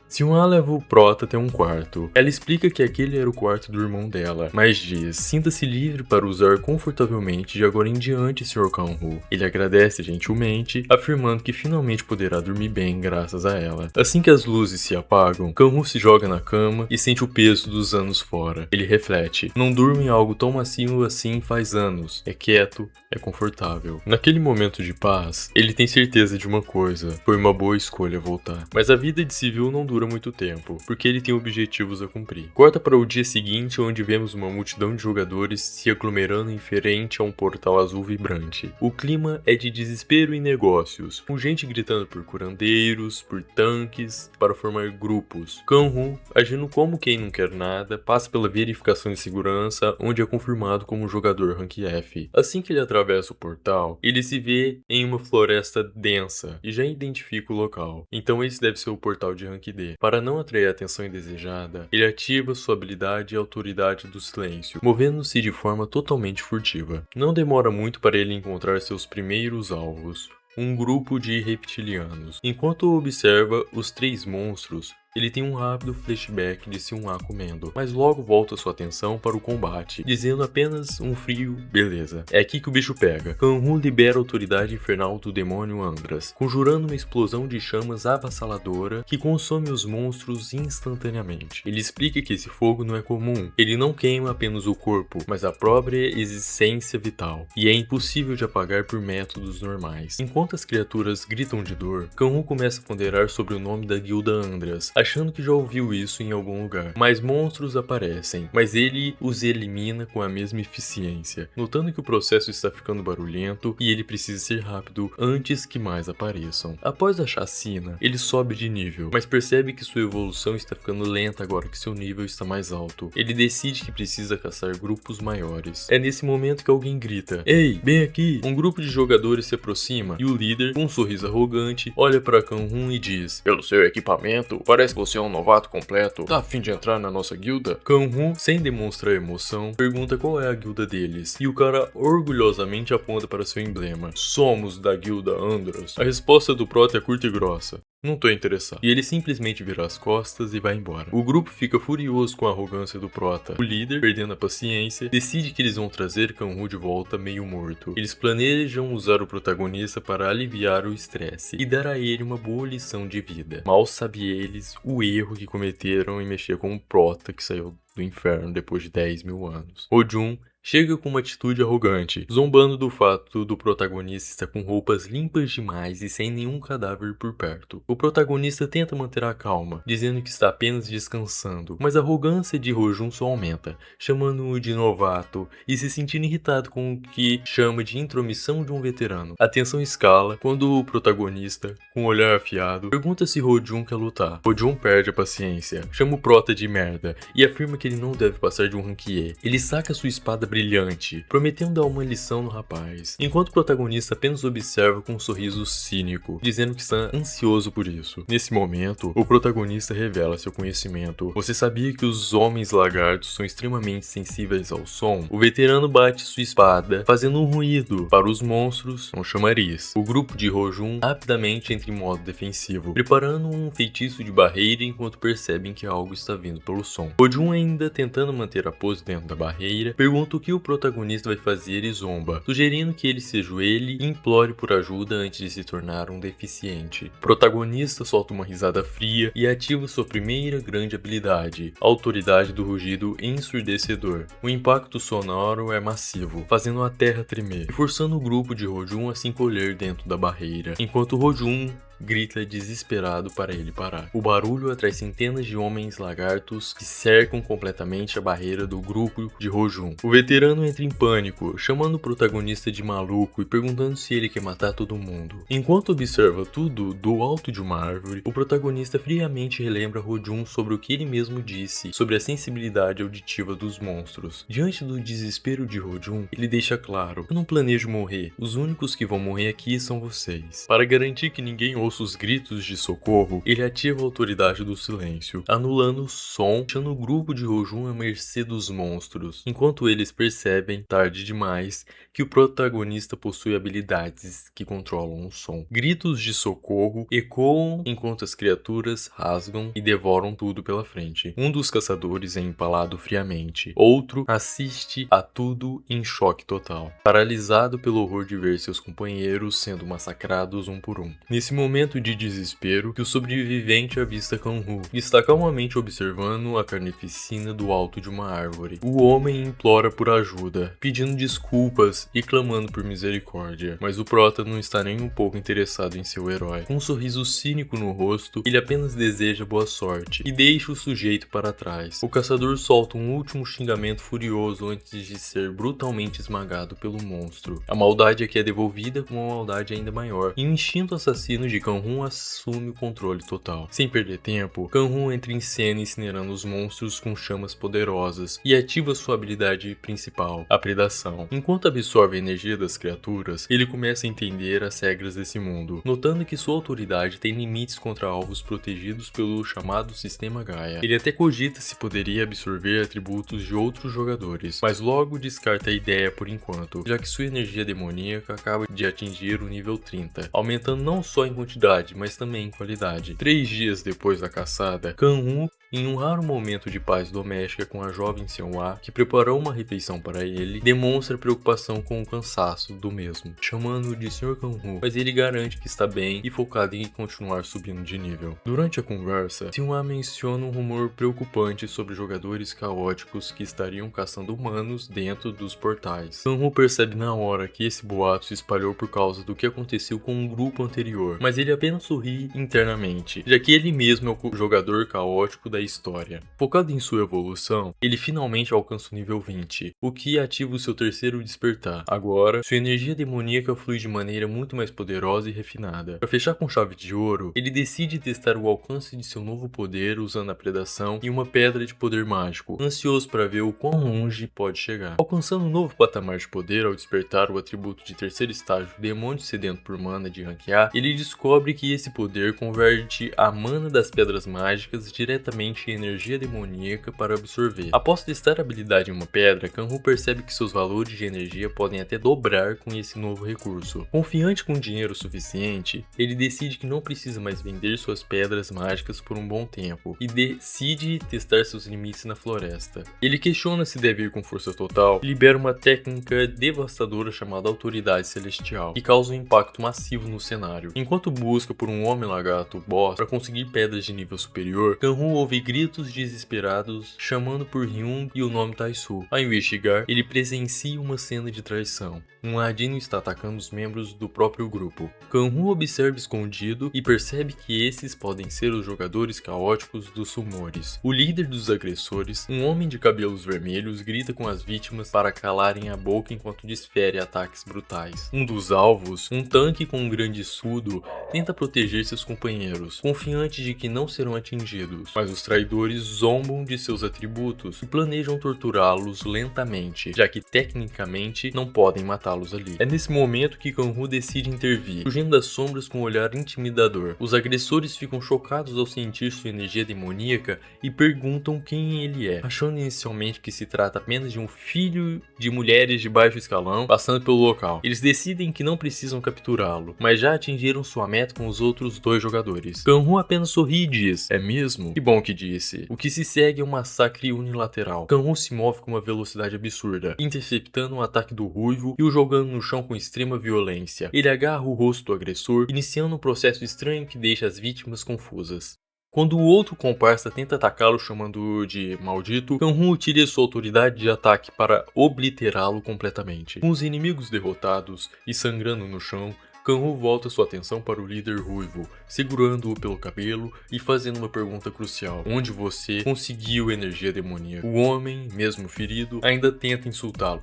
Seung-ha leva o Prota até um quarto. Ela explica que aquele era o quarto do irmão dela, mas diz: sinta-se livre para usar confortavelmente de agora em diante, Sr. Kanhun. Ele agradece gentilmente, afirmando que finalmente poderá dormir bem graças a ela. Assim que as luzes se apagam, Kanhun se joga na cama e sente o peso dos anos fora. Ele reflete: não durmo em algo tão macio assim faz anos. É quieto, é confortável. Naquele momento de paz, ele tem certeza de uma coisa: foi uma boa escolha voltar. Mas a vida de civil não dura muito tempo, porque ele tem objetivos a cumprir. Corta para o dia seguinte, onde vemos uma multidão de jogadores se aglomerando em frente a um portal azul vibrante. O clima é de desespero e negócios, com gente gritando por curandeiros, por tanques, para formar grupos. Kanhun, agindo como quem não quer nada, passa pela verificação de segurança, onde é confirmado como jogador Rank F. Assim que ele atravessa o portal, ele se vê em uma floresta densa e já identifica o local. Então esse deve ser o portal de Rank D. Para não atrair a atenção indesejada, ele ativa sua habilidade e autoridade do silêncio, movendo-se de forma totalmente furtiva. Não demora muito para ele encontrar seus primeiros alvos: um grupo de reptilianos. Enquanto observa os 3 monstros, ele tem um rápido flashback de Seung-ha comendo, mas logo volta sua atenção para o combate, dizendo apenas um frio beleza. É aqui que o bicho pega. Kanhun libera a autoridade infernal do demônio Andras, conjurando uma explosão de chamas avassaladora que consome os monstros instantaneamente. Ele explica que esse fogo não é comum, ele não queima apenas o corpo, mas a própria existência vital, e é impossível de apagar por métodos normais. Enquanto as criaturas gritam de dor, Kanhun começa a ponderar sobre o nome da guilda Andras, achando que já ouviu isso em algum lugar. Mais monstros aparecem, mas ele os elimina com a mesma eficiência, notando que o processo está ficando barulhento e ele precisa ser rápido antes que mais apareçam. Após a chacina, ele sobe de nível, mas percebe que sua evolução está ficando lenta agora que seu nível está mais alto. Ele decide que precisa caçar grupos maiores. É nesse momento que alguém grita: ei, bem aqui! Um grupo de jogadores se aproxima e o líder, com um sorriso arrogante, olha para Kanhun e diz: pelo seu equipamento, parece que você é um novato completo. Tá a fim de entrar na nossa guilda? Kanhun, sem demonstrar emoção, pergunta qual é a guilda deles, e o cara orgulhosamente aponta para seu emblema: somos da guilda Andros. A resposta do Prota é curta e grossa: não tô interessado. E ele simplesmente vira as costas e vai embora. O grupo fica furioso com a arrogância do Prota. O líder, perdendo a paciência, decide que eles vão trazer Kanhun de volta meio morto. Eles planejam usar o protagonista para aliviar o estresse e dar a ele uma boa lição de vida. Mal sabe eles o erro que cometeram em mexer com o Prota que saiu do inferno depois de 10.000 anos. Ho-Jun chega com uma atitude arrogante, zombando do fato do protagonista estar com roupas limpas demais e sem nenhum cadáver por perto. O protagonista tenta manter a calma, dizendo que está apenas descansando, mas a arrogância de Ho-Jun só aumenta, chamando-o de novato e se sentindo irritado com o que chama de intromissão de um veterano. A tensão escala quando o protagonista, com um olhar afiado, pergunta se Ho-Jun quer lutar. Ho-Jun perde a paciência, chama o prota de merda e afirma que ele não deve passar de um ranquier. Ele saca sua espada brilhante, prometendo dar uma lição no rapaz, enquanto o protagonista apenas observa com um sorriso cínico, dizendo que está ansioso por isso. Nesse momento, o protagonista revela seu conhecimento. Você sabia que os homens lagartos são extremamente sensíveis ao som? O veterano bate sua espada, fazendo um ruído. Para os monstros, um chamariz. O grupo de Ho-Jun rapidamente entra em modo defensivo, preparando um feitiço de barreira enquanto percebem que algo está vindo pelo som. Ho-Jun, ainda tentando manter a pose dentro da barreira, pergunta o que o protagonista vai fazer e zomba, sugerindo que ele se ajoelhe e implore por ajuda antes de se tornar um deficiente. O protagonista solta uma risada fria e ativa sua primeira grande habilidade, a autoridade do rugido ensurdecedor. O impacto sonoro é massivo, fazendo a terra tremer e forçando o grupo de Ho-Jun a se encolher dentro da barreira, enquanto Ho-Jun grita desesperado para ele parar. O barulho atrai centenas de homens lagartos que cercam completamente a barreira do grupo de Ho-Jun. O veterano entra em pânico, chamando o protagonista de maluco e perguntando se ele quer matar todo mundo. Enquanto observa tudo do alto de uma árvore, o protagonista friamente relembra Ho-Jun sobre o que ele mesmo disse sobre a sensibilidade auditiva dos monstros. Diante do desespero de Ho-Jun, ele deixa claro: eu não planejo morrer, os únicos que vão morrer aqui são vocês. Para garantir que ninguém ouça os gritos de socorro, ele ativa a autoridade do silêncio, anulando o som, deixando o grupo de Ho-Jun à mercê dos monstros, enquanto eles percebem, tarde demais, que o protagonista possui habilidades que controlam o som. Gritos de socorro ecoam enquanto as criaturas rasgam e devoram tudo pela frente. Um dos caçadores é empalado friamente, outro assiste a tudo em choque total, paralisado pelo horror de ver seus companheiros sendo massacrados um por um. Nesse momento de desespero, que o sobrevivente avista Kan-Hu, que está calmamente observando a carnificina do alto de uma árvore. O homem implora por ajuda, pedindo desculpas e clamando por misericórdia, mas o prota não está nem um pouco interessado em seu herói. Com um sorriso cínico no rosto, ele apenas deseja boa sorte e deixa o sujeito para trás. O caçador solta um último xingamento furioso antes de ser brutalmente esmagado pelo monstro. A maldade aqui é devolvida com uma maldade ainda maior, e o instinto assassino de Kan-Hu assume o controle total. Sem perder tempo, Kan-Hu entra em cena incinerando os monstros com chamas poderosas e ativa sua habilidade principal, a predação. Enquanto absorve a energia das criaturas, ele começa a entender as regras desse mundo, notando que sua autoridade tem limites contra alvos protegidos pelo chamado Sistema Gaia. Ele até cogita se poderia absorver atributos de outros jogadores, mas logo descarta a ideia por enquanto, já que sua energia demoníaca acaba de atingir o nível 30, aumentando não só em quantidade, mas também em qualidade. 3 dias depois da caçada, Kan-Hu, em um raro momento de paz doméstica com a jovem Seon-Hwa, que preparou uma refeição para ele, demonstra preocupação com o cansaço do mesmo, chamando-o de Sr. Kan-Hu, mas ele garante que está bem e focado em continuar subindo de nível. Durante a conversa, Seon-Hwa menciona um rumor preocupante sobre jogadores caóticos que estariam caçando humanos dentro dos portais. Kan-Hu percebe na hora que esse boato se espalhou por causa do que aconteceu com um grupo anterior, mas ele apenas sorri internamente, já que ele mesmo é o jogador caótico da história. Focado em sua evolução, ele finalmente alcança o nível 20, o que ativa o seu terceiro despertar. Agora, sua energia demoníaca flui de maneira muito mais poderosa e refinada. Para fechar com chave de ouro, ele decide testar o alcance de seu novo poder usando a predação e uma pedra de poder mágico, ansioso para ver o quão longe pode chegar. Alcançando um novo patamar de poder ao despertar o atributo de terceiro estágio Demônio Sedento por Mana de Rank A, ele descobre que esse poder converte a mana das pedras mágicas diretamente em energia demoníaca para absorver. Após testar a habilidade em uma pedra, Kan-Hu percebe que seus valores de energia podem até dobrar com esse novo recurso. Confiante com dinheiro suficiente, ele decide que não precisa mais vender suas pedras mágicas por um bom tempo e decide testar seus limites na floresta. Ele questiona se deve ir com força total e libera uma técnica devastadora chamada Autoridade Celestial, que causa um impacto massivo no cenário. Enquanto busca por um homem lagarto boss para conseguir pedras de nível superior, Kan-Hu ouve gritos desesperados chamando por Ryung e o nome Taisu. Ao investigar, ele presencia uma cena de traição. Um ladino está atacando os membros do próprio grupo. Kanhu observa escondido e percebe que esses podem ser os jogadores caóticos dos Sumores. O líder dos agressores, um homem de cabelos vermelhos, grita com as vítimas para calarem a boca enquanto desfere ataques brutais. Um dos alvos, um tanque com um grande escudo, tenta proteger seus companheiros, confiante de que não serão atingidos, mas os traidores zombam de seus atributos e planejam torturá-los lentamente, já que tecnicamente não podem matá-los ali. É nesse momento que Kanhu decide intervir, surgindo das sombras com um olhar intimidador. Os agressores ficam chocados ao sentir sua energia demoníaca e perguntam quem ele é, achando inicialmente que se trata apenas de um filho de mulheres de baixo escalão passando pelo local. Eles decidem que não precisam capturá-lo, mas já atingiram sua meta com os outros 2 jogadores. Kanhu apenas sorri e diz: "É mesmo? Que bom que disse." O que se segue é um massacre unilateral. Kanhu se move com uma velocidade absurda, interceptando um ataque do Ruivo e o jogando no chão com extrema violência. Ele agarra o rosto do agressor, iniciando um processo estranho que deixa as vítimas confusas. Quando o outro comparsa tenta atacá-lo chamando-o de maldito, Kanhu utiliza sua autoridade de ataque para obliterá-lo completamente. Com os inimigos derrotados e sangrando no chão, Kanhu volta sua atenção para o líder Ruivo, segurando-o pelo cabelo e fazendo uma pergunta crucial: onde você conseguiu energia demoníaca? O homem, mesmo ferido, ainda tenta insultá-lo.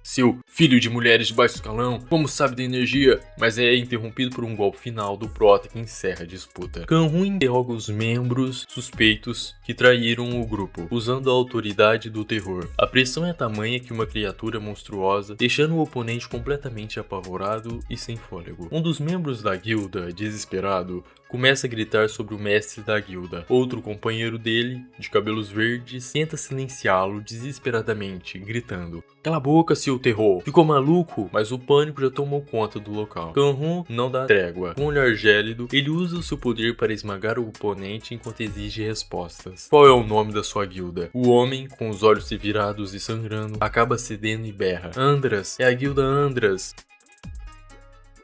Seu filho de mulheres de baixo escalão, como sabe da energia? Mas é interrompido por um golpe final do Prota que encerra a disputa. Kanhu interroga os membros suspeitos que traíram o grupo, usando a autoridade do terror. A pressão é tamanha que uma criatura monstruosa, deixando o oponente completamente apavorado e sem fôlego. Um dos membros da guilda, desesperado, começa a gritar sobre o mestre da guilda. Outro companheiro dele, de cabelos verdes, tenta silenciá-lo desesperadamente, gritando: "Cala a boca, seu terror! Ficou maluco?" Mas o pânico já tomou conta do local. Kanhu não dá trégua. Com um olhar gélido, ele usa o seu poder para esmagar o oponente enquanto exige respostas. Qual é o nome da sua guilda? O homem, com os olhos virados e sangrando, acaba cedendo e berra: "Andras! É a guilda Andras!"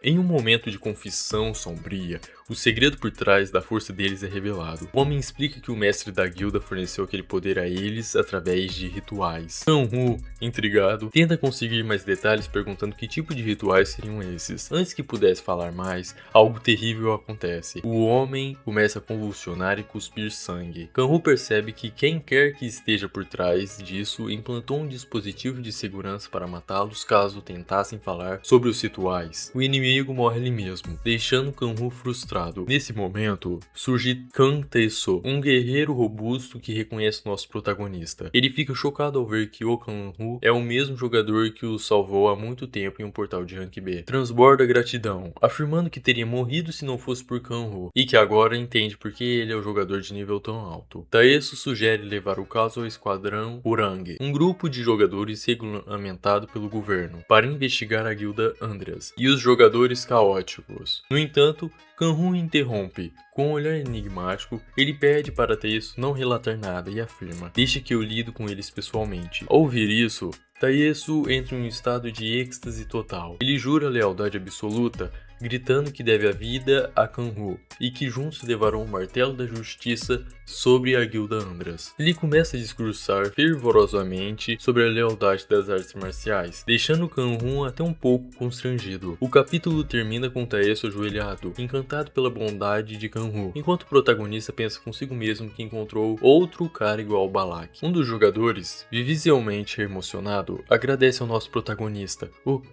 Em um momento de confissão sombria, o segredo por trás da força deles é revelado. O homem explica que o mestre da guilda forneceu aquele poder a eles através de rituais. Kanhu, intrigado, tenta conseguir mais detalhes perguntando que tipo de rituais seriam esses. Antes que pudesse falar mais, algo terrível acontece. O homem começa a convulsionar e cuspir sangue. Kanhu percebe que quem quer que esteja por trás disso implantou um dispositivo de segurança para matá-los caso tentassem falar sobre os rituais. O inimigo morre ali mesmo, deixando Kanhu frustrado. Nesse momento, surge Kang Tae-soo, um guerreiro robusto que reconhece nosso protagonista. Ele fica chocado ao ver que o Kanhu é o mesmo jogador que o salvou há muito tempo em um portal de Rank B. Transborda gratidão, afirmando que teria morrido se não fosse por Kanhu, e que agora entende por que ele é o jogador de nível tão alto. Tae-soo sugere levar o caso ao Esquadrão Urang, um grupo de jogadores regulamentado pelo governo, para investigar a guilda Andras e os jogadores caóticos. No entanto, Kanhu interrompe. Com um olhar enigmático, ele pede para Tae-soo não relatar nada e afirma: "Deixa que eu lido com eles pessoalmente." Ao ouvir isso, Tae-soo entra em um estado de êxtase total. Ele jura lealdade absoluta, gritando que deve a vida a Kanhu e que juntos levarão o martelo da justiça sobre a guilda Andras. Ele começa a discursar fervorosamente sobre a lealdade das artes marciais, deixando Kanhu até um pouco constrangido. O capítulo termina com Tae-soo ajoelhado, encantado pela bondade de Kanhu, enquanto o protagonista pensa consigo mesmo que encontrou outro cara igual ao Balak. Um dos jogadores, visivelmente emocionado, agradece ao nosso protagonista.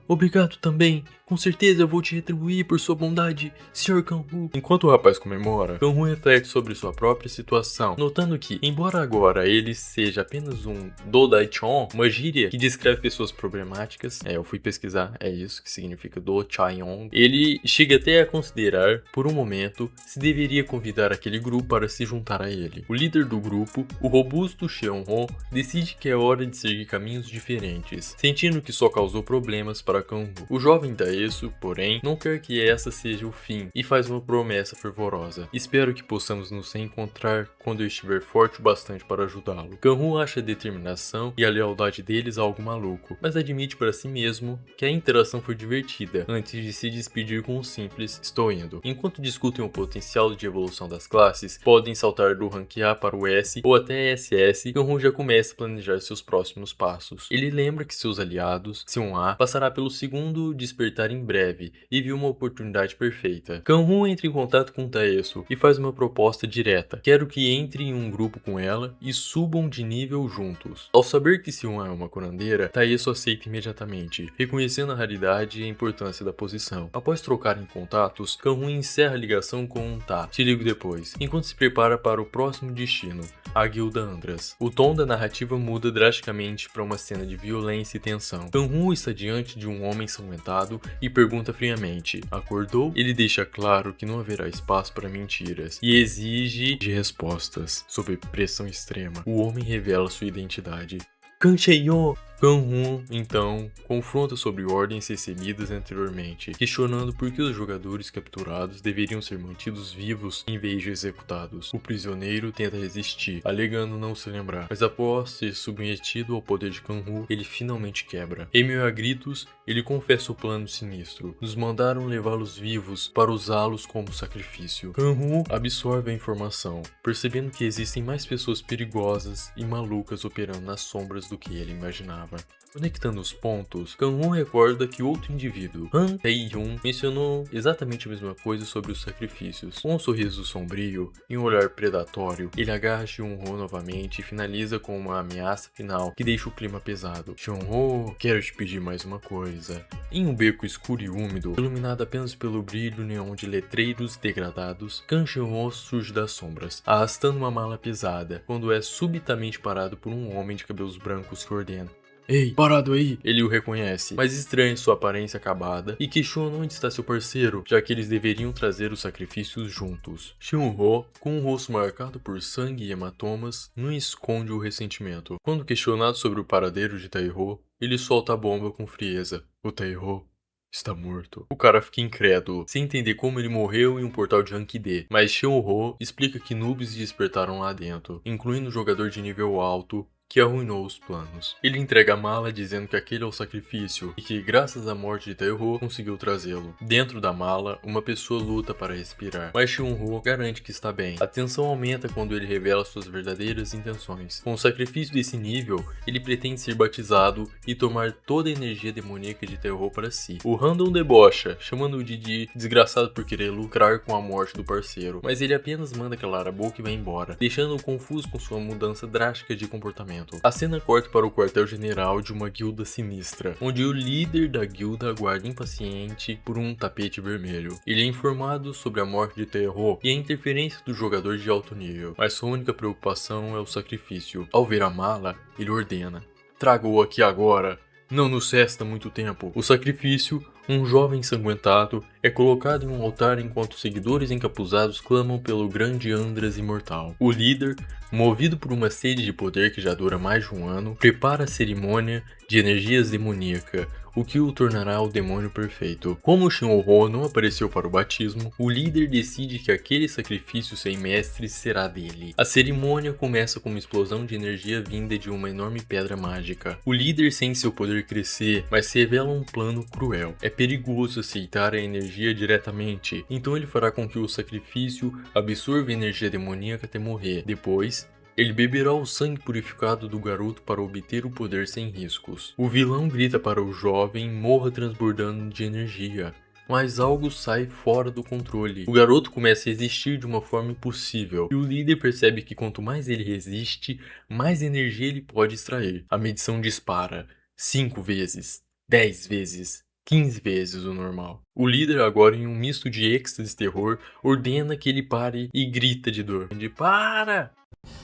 Obrigado também. Com certeza eu vou te retribuir por sua bondade, Sr. Kanhu." Enquanto o rapaz comemora, Kanhu reflete sobre sua própria situação, notando que, embora agora ele seja apenas um Dodaichon, uma gíria que descreve pessoas problemáticas, eu fui pesquisar, é isso que significa Dochaion, ele chega até a considerar, por um momento, se deveria convidar aquele grupo para se juntar a ele. O líder do grupo, o robusto Cheon-ho, decide que é hora de seguir caminhos diferentes, sentindo que só causou problemas para Kanhu. O jovem Tae-soo, porém, não quer que essa seja o fim e faz uma promessa fervorosa. Espero que possamos nos reencontrar quando eu estiver forte o bastante para ajudá-lo. Kanhu acha a determinação e a lealdade deles algo maluco, mas admite para si mesmo que a interação foi divertida, antes de se despedir com um simples "estou indo". Enquanto discutem o potencial de evolução das classes, podem saltar do rank A para o S ou até SS, Kanhu já começa a planejar seus próximos passos. Ele lembra que seus aliados, Seon-A, passará pelo segundo despertar em breve e viu uma oportunidade perfeita. Kanhu entra em contato com Taeso e faz uma proposta direta. Quero que entre em um grupo com ela e subam de nível juntos. Ao saber que Seon-A é uma curandeira, Taeso aceita imediatamente, reconhecendo a raridade e a importância da posição. Após trocarem contatos, Kanhu encerra a ligação com Ta. Te ligo depois, enquanto se prepara para o próximo destino, a Guilda Andras. O tom da narrativa muda drasticamente para uma cena de violência e tensão. Kanhu está diante de um homem ensanguentado e pergunta friamente: acordou? Ele deixa claro que não haverá espaço para mentiras e exige de respostas. Sob pressão extrema, o homem revela sua identidade. Kancheyo! Kanhu, então, confronta sobre ordens recebidas anteriormente, questionando por que os jogadores capturados deveriam ser mantidos vivos em vez de executados. O prisioneiro tenta resistir, alegando não se lembrar, mas após ser submetido ao poder de Kanhu, ele finalmente quebra. Em meio a gritos, ele confessa o plano sinistro. Nos mandaram levá-los vivos para usá-los como sacrifício. Kanhu absorve a informação, percebendo que existem mais pessoas perigosas e malucas operando nas sombras do que ele imaginava. Conectando os pontos, Kanhu recorda que outro indivíduo, Han Tae-yun, mencionou exatamente a mesma coisa sobre os sacrifícios. Com um sorriso sombrio e um olhar predatório, ele agarra Seon-ho novamente e finaliza com uma ameaça final que deixa o clima pesado. Seon-ho, quero te pedir mais uma coisa. Em um beco escuro e úmido, iluminado apenas pelo brilho neon de letreiros degradados, Kan Seon-ho surge das sombras, arrastando uma mala pesada, quando é subitamente parado por um homem de cabelos brancos que ordena: ei, parado aí! Ele o reconhece, mas estranha sua aparência acabada e questiona onde está seu parceiro, já que eles deveriam trazer os sacrifícios juntos. Seon-ho, com o rosto marcado por sangue e hematomas, não esconde o ressentimento. Quando questionado sobre o paradeiro de Tae-ho, ele solta a bomba com frieza. O Tae-ho está morto. O cara fica incrédulo, sem entender como ele morreu em um portal de rank D, mas Seon-ho explica que noobs despertaram lá dentro, incluindo um jogador de nível alto, que arruinou os planos. Ele entrega a mala dizendo que aquele é o sacrifício e que, graças à morte de Tae-ho, conseguiu trazê-lo. Dentro da mala, uma pessoa luta para respirar, mas Seon-ho garante que está bem. A tensão aumenta quando ele revela suas verdadeiras intenções. Com o sacrifício desse nível, ele pretende ser batizado e tomar toda a energia demoníaca de Tae-ho para si. O Random debocha, chamando-o de desgraçado por querer lucrar com a morte do parceiro, mas ele apenas manda calar a boca e vai embora, deixando-o confuso com sua mudança drástica de comportamento. A cena corta para o quartel-general de uma guilda sinistra, onde o líder da guilda aguarda impaciente por um tapete vermelho. Ele é informado sobre a morte de Tae-ho e a interferência do jogador de alto nível, mas sua única preocupação é o sacrifício. Ao ver a mala, ele ordena: traga-o aqui agora! Não nos resta muito tempo. O sacrifício, um jovem ensanguentado, é colocado em um altar enquanto os seguidores encapuzados clamam pelo grande Andras imortal. O líder, movido por uma sede de poder que já dura mais de um ano, prepara a cerimônia de energias demoníaca, o que o tornará o demônio perfeito. Como Seon-ho não apareceu para o batismo, o líder decide que aquele sacrifício sem mestre será dele. A cerimônia começa com uma explosão de energia vinda de uma enorme pedra mágica. O líder sente seu poder crescer, mas se revela um plano cruel. É perigoso aceitar a energia diretamente, então ele fará com que o sacrifício absorva a energia demoníaca até morrer. Depois, ele beberá o sangue purificado do garoto para obter o poder sem riscos. O vilão grita para o jovem morra transbordando de energia, mas algo sai fora do controle. O garoto começa a resistir de uma forma impossível, e o líder percebe que quanto mais ele resiste, mais energia ele pode extrair. A medição dispara 5 vezes, 10 vezes, 15 vezes o normal. O líder, agora em um misto de êxtase e terror, ordena que ele pare e grita de dor. Para!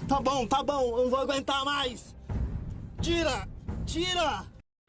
Tá bom, eu não vou aguentar mais. Tira!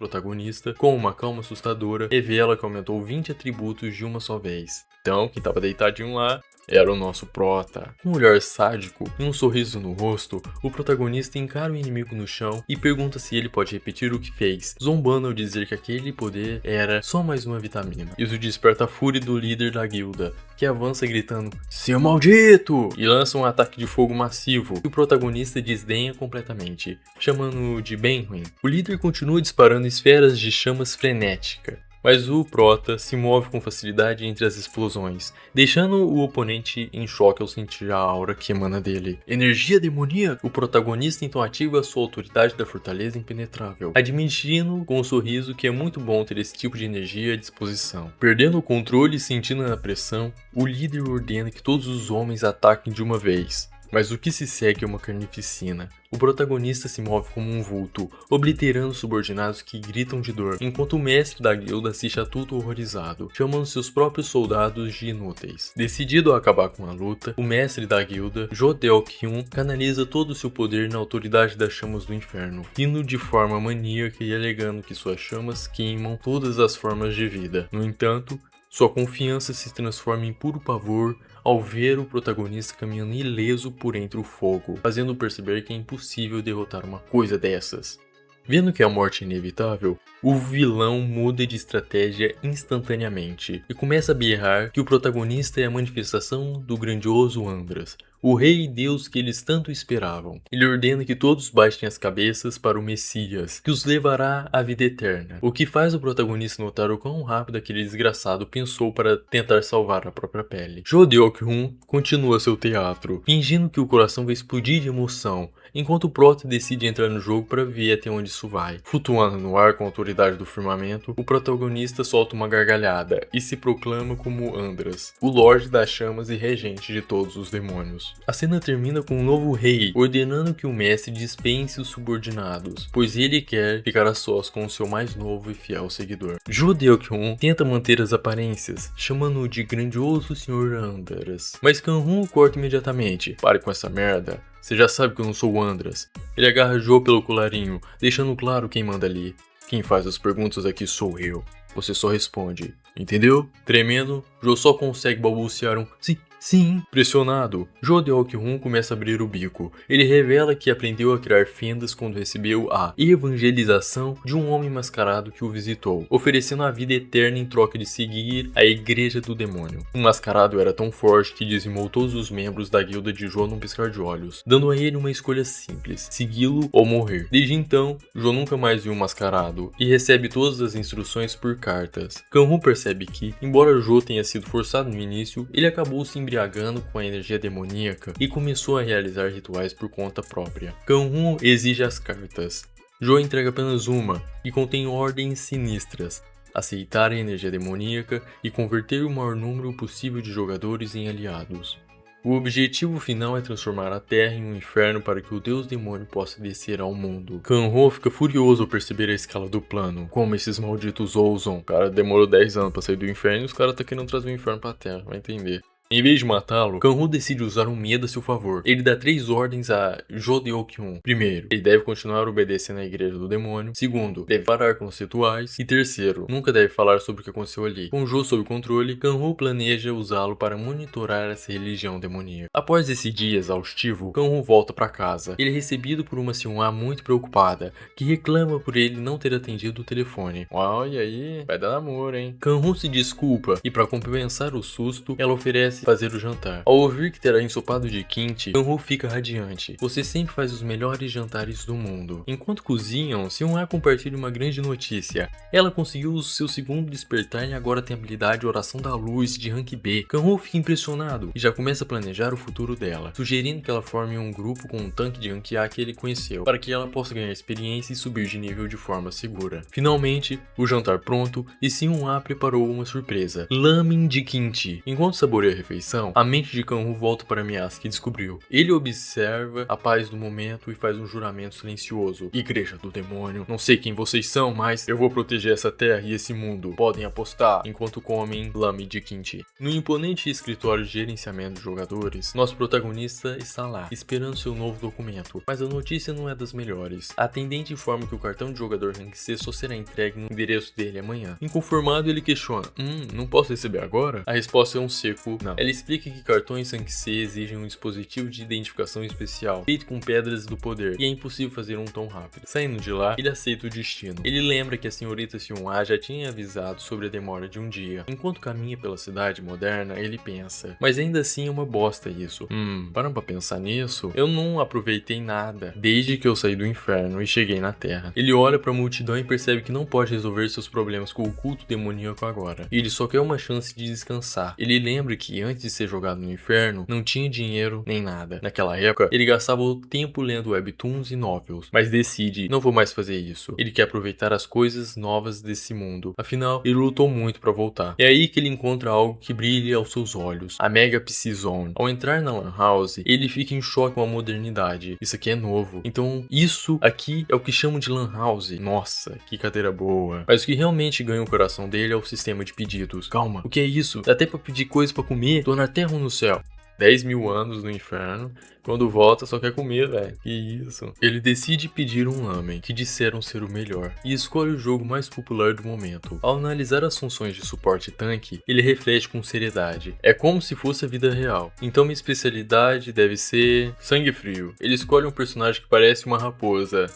protagonista, com uma calma assustadora, revela que aumentou 20 atributos de uma só vez. Então, quem tava deitadinho lá era o nosso prota. Com um olhar sádico e um sorriso no rosto, o protagonista encara o inimigo no chão e pergunta se ele pode repetir o que fez, zombando ao dizer que aquele poder era só mais uma vitamina. Isso desperta a fúria do líder da guilda, que avança gritando "Seu maldito!" e lança um ataque de fogo massivo, que o protagonista desdenha completamente, chamando-o de bem ruim. O líder continua disparando esferas de chamas frenética, mas o prota se move com facilidade entre as explosões, deixando o oponente em choque ao sentir a aura que emana dele. Energia demoníaca! O protagonista então ativa a sua autoridade da fortaleza impenetrável, admitindo com um sorriso que é muito bom ter esse tipo de energia à disposição. Perdendo o controle e sentindo a pressão, o líder ordena que todos os homens ataquem de uma vez. Mas o que se segue é uma carnificina. O protagonista se move como um vulto, obliterando subordinados que gritam de dor, enquanto o mestre da guilda assiste a tudo horrorizado, chamando seus próprios soldados de inúteis. Decidido a acabar com a luta, o mestre da guilda, Jodeok-Hyun, canaliza todo o seu poder na autoridade das chamas do inferno, indo de forma maníaca e alegando que suas chamas queimam todas as formas de vida. No entanto, sua confiança se transforma em puro pavor ao ver o protagonista caminhando ileso por entre o fogo, fazendo perceber que é impossível derrotar uma coisa dessas. Vendo que a morte é inevitável, o vilão muda de estratégia instantaneamente e começa a berrar que o protagonista é a manifestação do grandioso Andras, o rei e deus que eles tanto esperavam. Ele ordena que todos baixem as cabeças para o Messias, que os levará à vida eterna, o que faz o protagonista notar o quão rápido aquele desgraçado pensou para tentar salvar a própria pele. Jodeok-Hyun continua seu teatro, fingindo que o coração vai explodir de emoção, enquanto o prota decide entrar no jogo para ver até onde isso vai. Flutuando no ar com a autoridade do firmamento, o protagonista solta uma gargalhada e se proclama como Andras, o Lorde das Chamas e regente de todos os demônios. A cena termina com um novo rei, ordenando que o mestre dispense os subordinados, pois ele quer ficar a sós com o seu mais novo e fiel seguidor. Jodeok-Hyun tenta manter as aparências, chamando-o de grandioso Sr. Andras, mas Kang-Hun o corta imediatamente. "Pare com essa merda. Você já sabe que eu não sou o Andras." Ele agarra Jo pelo colarinho, deixando claro quem manda ali. "Quem faz as perguntas aqui sou eu. Você só responde. Entendeu?" Tremendo, Jo só consegue balbuciar um "sim, sim." Pressionado, Jodeok-Hyun começa a abrir o bico. Ele revela que aprendeu a criar fendas quando recebeu a evangelização de um homem mascarado que o visitou, oferecendo a vida eterna em troca de seguir a Igreja do Demônio. O mascarado era tão forte que dizimou todos os membros da guilda de Jo num piscar de olhos, dando a ele uma escolha simples: segui-lo ou morrer. Desde então, Jo nunca mais viu o mascarado e recebe todas as instruções por cartas. Kang-Hun percebe que, embora Jo tenha sido forçado no início, ele acabou se embriagando com a energia demoníaca e começou a realizar rituais por conta própria. Kang-Hun exige as cartas. Jo entrega apenas uma, e contém ordens sinistras: aceitar a energia demoníaca e converter o maior número possível de jogadores em aliados. O objetivo final é transformar a Terra em um inferno para que o Deus Demônio possa descer ao mundo. Kang-Ho fica furioso ao perceber a escala do plano. Como esses malditos ousam? O cara demorou 10 anos para sair do inferno e os caras tá querendo trazer o inferno pra Terra, vai entender. Em vez de matá-lo, Kang-Ho decide usar um medo a seu favor. Ele dá 3 ordens a Jodeok-Hyun. Primeiro, ele deve continuar obedecendo à Igreja do Demônio. Segundo, deve parar com os rituais. E terceiro, nunca deve falar sobre o que aconteceu ali. Com Jo sob controle, Kang-Ho planeja usá-lo para monitorar essa religião demoníaca. Após esse dia exaustivo, Kang-Ho volta para casa. Ele é recebido por uma Seonhwa muito preocupada, que reclama por ele não ter atendido o telefone. Olha aí, vai dar namoro, hein? Kang-Ho se desculpa e, para compensar o susto, ela oferece fazer o jantar. Ao ouvir que terá ensopado de kimchi, Kang-Ho fica radiante. Você sempre faz os melhores jantares do mundo. Enquanto cozinham, Seonhwa compartilha uma grande notícia. Ela conseguiu o seu segundo despertar e agora tem a habilidade Oração da Luz de rank B. Kang-Ho fica impressionado e já começa a planejar o futuro dela, sugerindo que ela forme um grupo com um tanque de rank A que ele conheceu, para que ela possa ganhar experiência e subir de nível de forma segura. Finalmente, o jantar pronto, e Seonhwa preparou uma surpresa: lamen de kimchi. Enquanto saboreia refeição, a mente de Kanhu volta para Mias, que descobriu. Ele observa a paz do momento e faz um juramento silencioso. Igreja do demônio, não sei quem vocês são, mas eu vou proteger essa terra e esse mundo. Podem apostar, enquanto comem lame de kimchi. No imponente escritório de gerenciamento de jogadores, nosso protagonista está lá, esperando seu novo documento. Mas a notícia não é das melhores. A atendente informa que o cartão de jogador Rank C só será entregue no endereço dele amanhã. Inconformado, ele questiona: não posso receber agora? A resposta é um seco não. Ela explica que cartões Rank C exigem um dispositivo de identificação especial, feito com pedras do poder, e é impossível fazer um tão rápido. Saindo de lá, ele aceita o destino. Ele lembra que a senhorita Sion-A já tinha avisado sobre a demora de um dia. Enquanto caminha pela cidade moderna, ele pensa: mas ainda assim é uma bosta isso. Parando pra pensar nisso, eu não aproveitei nada desde que eu saí do inferno e cheguei na Terra. Ele olha pra multidão e percebe que não pode resolver seus problemas com o culto demoníaco agora. Ele só quer uma chance de descansar. Ele lembra que antes de ser jogado no inferno, não tinha dinheiro nem nada. Naquela época, ele gastava o tempo lendo webtoons e novels, mas decide: não vou mais fazer isso. Ele quer aproveitar as coisas novas desse mundo. Afinal, ele lutou muito pra voltar. É aí que ele encontra algo que brilha aos seus olhos: a Mega Psy Zone. Ao entrar na Lan House, ele fica em choque com a modernidade. Isso aqui é novo. Então, isso aqui é o que chamam de Lan House. Nossa, que cadeira boa. Mas o que realmente ganha o coração dele é o sistema de pedidos. Calma, o que é isso? Dá até pra pedir coisa pra comer? Tô na terra ou no céu? 10.000 anos no inferno, quando volta só quer comer, velho. Que isso. Ele decide pedir um lamen, que disseram ser o melhor, e escolhe o jogo mais popular do momento. Ao analisar as funções de suporte e tanque, ele reflete com seriedade. É como se fosse a vida real. Então minha especialidade deve ser sangue frio. Ele escolhe um personagem que parece uma raposa.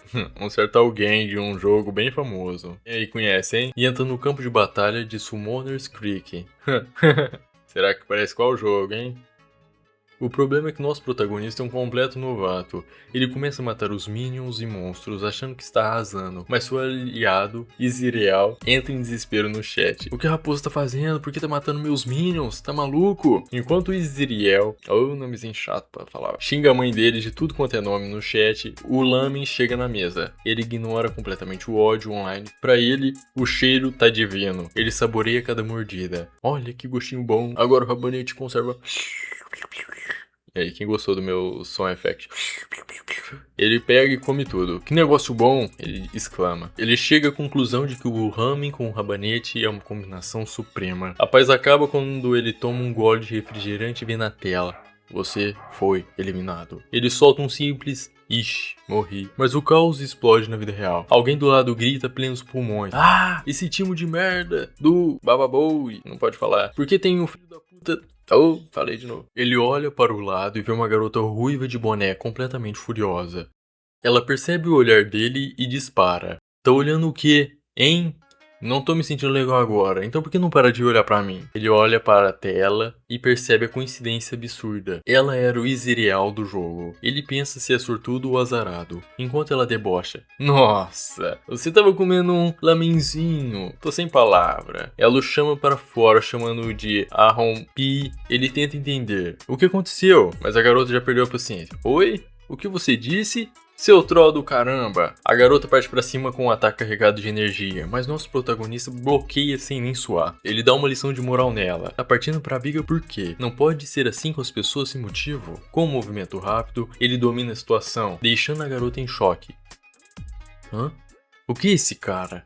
Um certo alguém de um jogo bem famoso. E aí, conhece, hein? E entra no campo de batalha de Summoner's Creek. Será que parece qual jogo, hein? O problema é que nosso protagonista é um completo novato. Ele começa a matar os minions e monstros achando que está arrasando, mas seu aliado, Iziriel, entra em desespero no chat. O que a raposa tá fazendo? Por que tá matando meus minions? Tá maluco? Enquanto Iziriel, nomezinho chato pra falar, xinga a mãe dele de tudo quanto é nome no chat, o lamen chega na mesa. Ele ignora completamente o ódio online. Pra ele, o cheiro tá divino. Ele saboreia cada mordida. Olha que gostinho bom. Agora o rabanete conserva... E aí, quem gostou do meu som effect? Ele pega e come tudo. Que negócio bom, ele exclama. Ele chega à conclusão de que o ramen com o rabanete é uma combinação suprema. A paz acaba quando ele toma um gole de refrigerante e vê na tela: você foi eliminado. Ele solta um simples: ixi, morri. Mas o caos explode na vida real. Alguém do lado grita a plenos pulmões: ah, esse time de merda do Bababoi. Não pode falar. Porque tem um filho da puta... falei de novo. Ele olha para o lado e vê uma garota ruiva de boné completamente furiosa. Ela percebe o olhar dele e dispara. Tá olhando o quê, hein? Não tô me sentindo legal agora, então por que não para de olhar pra mim? Ele olha para a tela e percebe a coincidência absurda. Ela era o Iziriel do jogo. Ele pensa se é sortudo ou azarado, enquanto ela debocha: nossa, você tava comendo um lamenzinho. Tô sem palavra. Ela o chama para fora, chamando-o de Arrompi. Ele tenta entender o que aconteceu, mas a garota já perdeu a paciência. Oi? O que você disse? Seu troll do caramba! A garota parte pra cima com um ataque carregado de energia, mas nosso protagonista bloqueia sem nem suar. Ele dá uma lição de moral nela. Tá partindo pra briga por quê? Não pode ser assim com as pessoas sem motivo? Com um movimento rápido, ele domina a situação, deixando a garota em choque. Hã? O que é esse cara?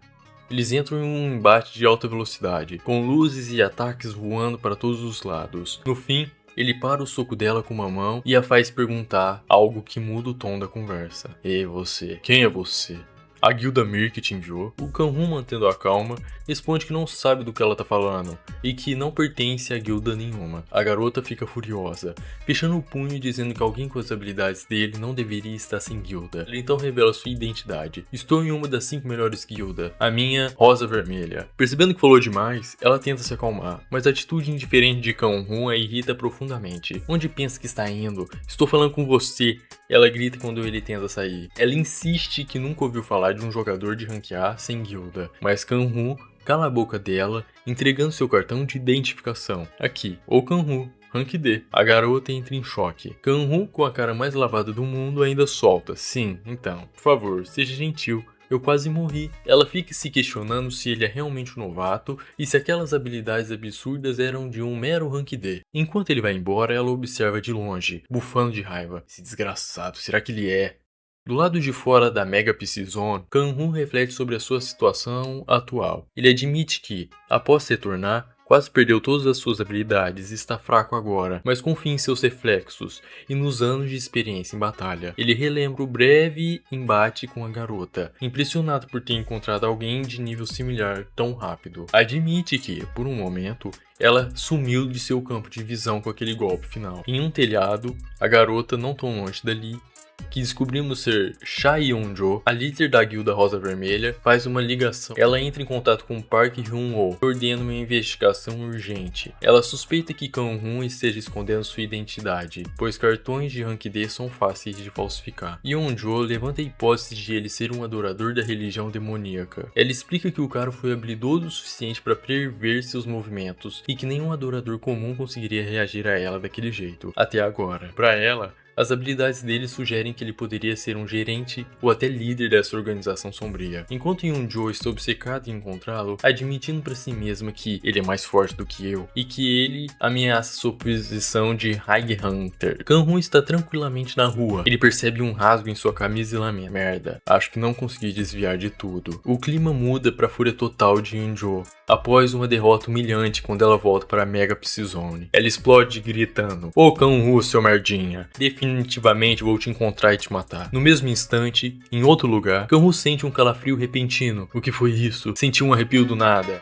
Eles entram em um embate de alta velocidade, com luzes e ataques voando para todos os lados. No fim, ele para o soco dela com uma mão e a faz perguntar algo que muda o tom da conversa. Ei, você, quem é você? A Guilda Mir que te enviou? O Kanhu, mantendo a calma, responde que não sabe do que ela tá falando e que não pertence a guilda nenhuma. A garota fica furiosa, fechando o punho e dizendo que alguém com as habilidades dele não deveria estar sem guilda. Ele então revela sua identidade: estou em uma das 5 melhores guildas, a minha Rosa Vermelha. Percebendo que falou demais, ela tenta se acalmar, mas a atitude indiferente de Kanhu a irrita profundamente. Onde pensa que está indo? Estou falando com você. Ela grita quando ele tenta sair. Ela insiste que nunca ouviu falar de um jogador de rank A sem guilda, mas Kanhu cala a boca dela, entregando seu cartão de identificação. Aqui, o Kanhu, rank D. A garota entra em choque. Kanhu, com a cara mais lavada do mundo, ainda solta: sim, então, por favor, seja gentil. eu quase morri. Ela fica se questionando se ele é realmente um novato e se aquelas habilidades absurdas eram de um mero rank D. Enquanto ele vai embora, ela observa de longe, bufando de raiva. Esse desgraçado, será que ele é? Do lado de fora da Mega Psy Zone, Kanhun reflete sobre a sua situação atual. Ele admite que, após se retornar, quase perdeu todas as suas habilidades e está fraco agora, mas confia em seus reflexos e nos anos de experiência em batalha. Ele relembra o breve embate com a garota, impressionado por ter encontrado alguém de nível similar tão rápido. Admite que, por um momento, ela sumiu de seu campo de visão com aquele golpe final. Em um telhado, a garota, não tão longe dali, que descobrimos ser Cha Yeon-jo, a líder da Guilda Rosa Vermelha, faz uma ligação. Ela entra em contato com Park Hyun-woo e ordena uma investigação urgente. Ela suspeita que Kanhun esteja escondendo sua identidade, pois cartões de rank D são fáceis de falsificar. Yeon-jo levanta a hipótese de ele ser um adorador da religião demoníaca. Ela explica que o cara foi habilidoso o suficiente para prever seus movimentos e que nenhum adorador comum conseguiria reagir a ela daquele jeito, até agora. Para ela, as habilidades dele sugerem que ele poderia ser um gerente ou até líder dessa organização sombria. Enquanto Yeon-jo está obcecado em encontrá-lo, admitindo para si mesma que ele é mais forte do que eu e que ele ameaça sua posição de High Hunter. Kanhun está tranquilamente na rua. Ele percebe um rasgo em sua camisa e lamenta: merda, acho que não consegui desviar de tudo. O clima muda para a fúria total de Yeon-jo após uma derrota humilhante quando ela volta para a Mega Psy Zone. Ela explode gritando: ô Kanhun, seu merdinha, definitivamente vou te encontrar e te matar. No mesmo instante, em outro lugar, Kanhun sente um calafrio repentino. O que foi isso? Sentiu um arrepio do nada.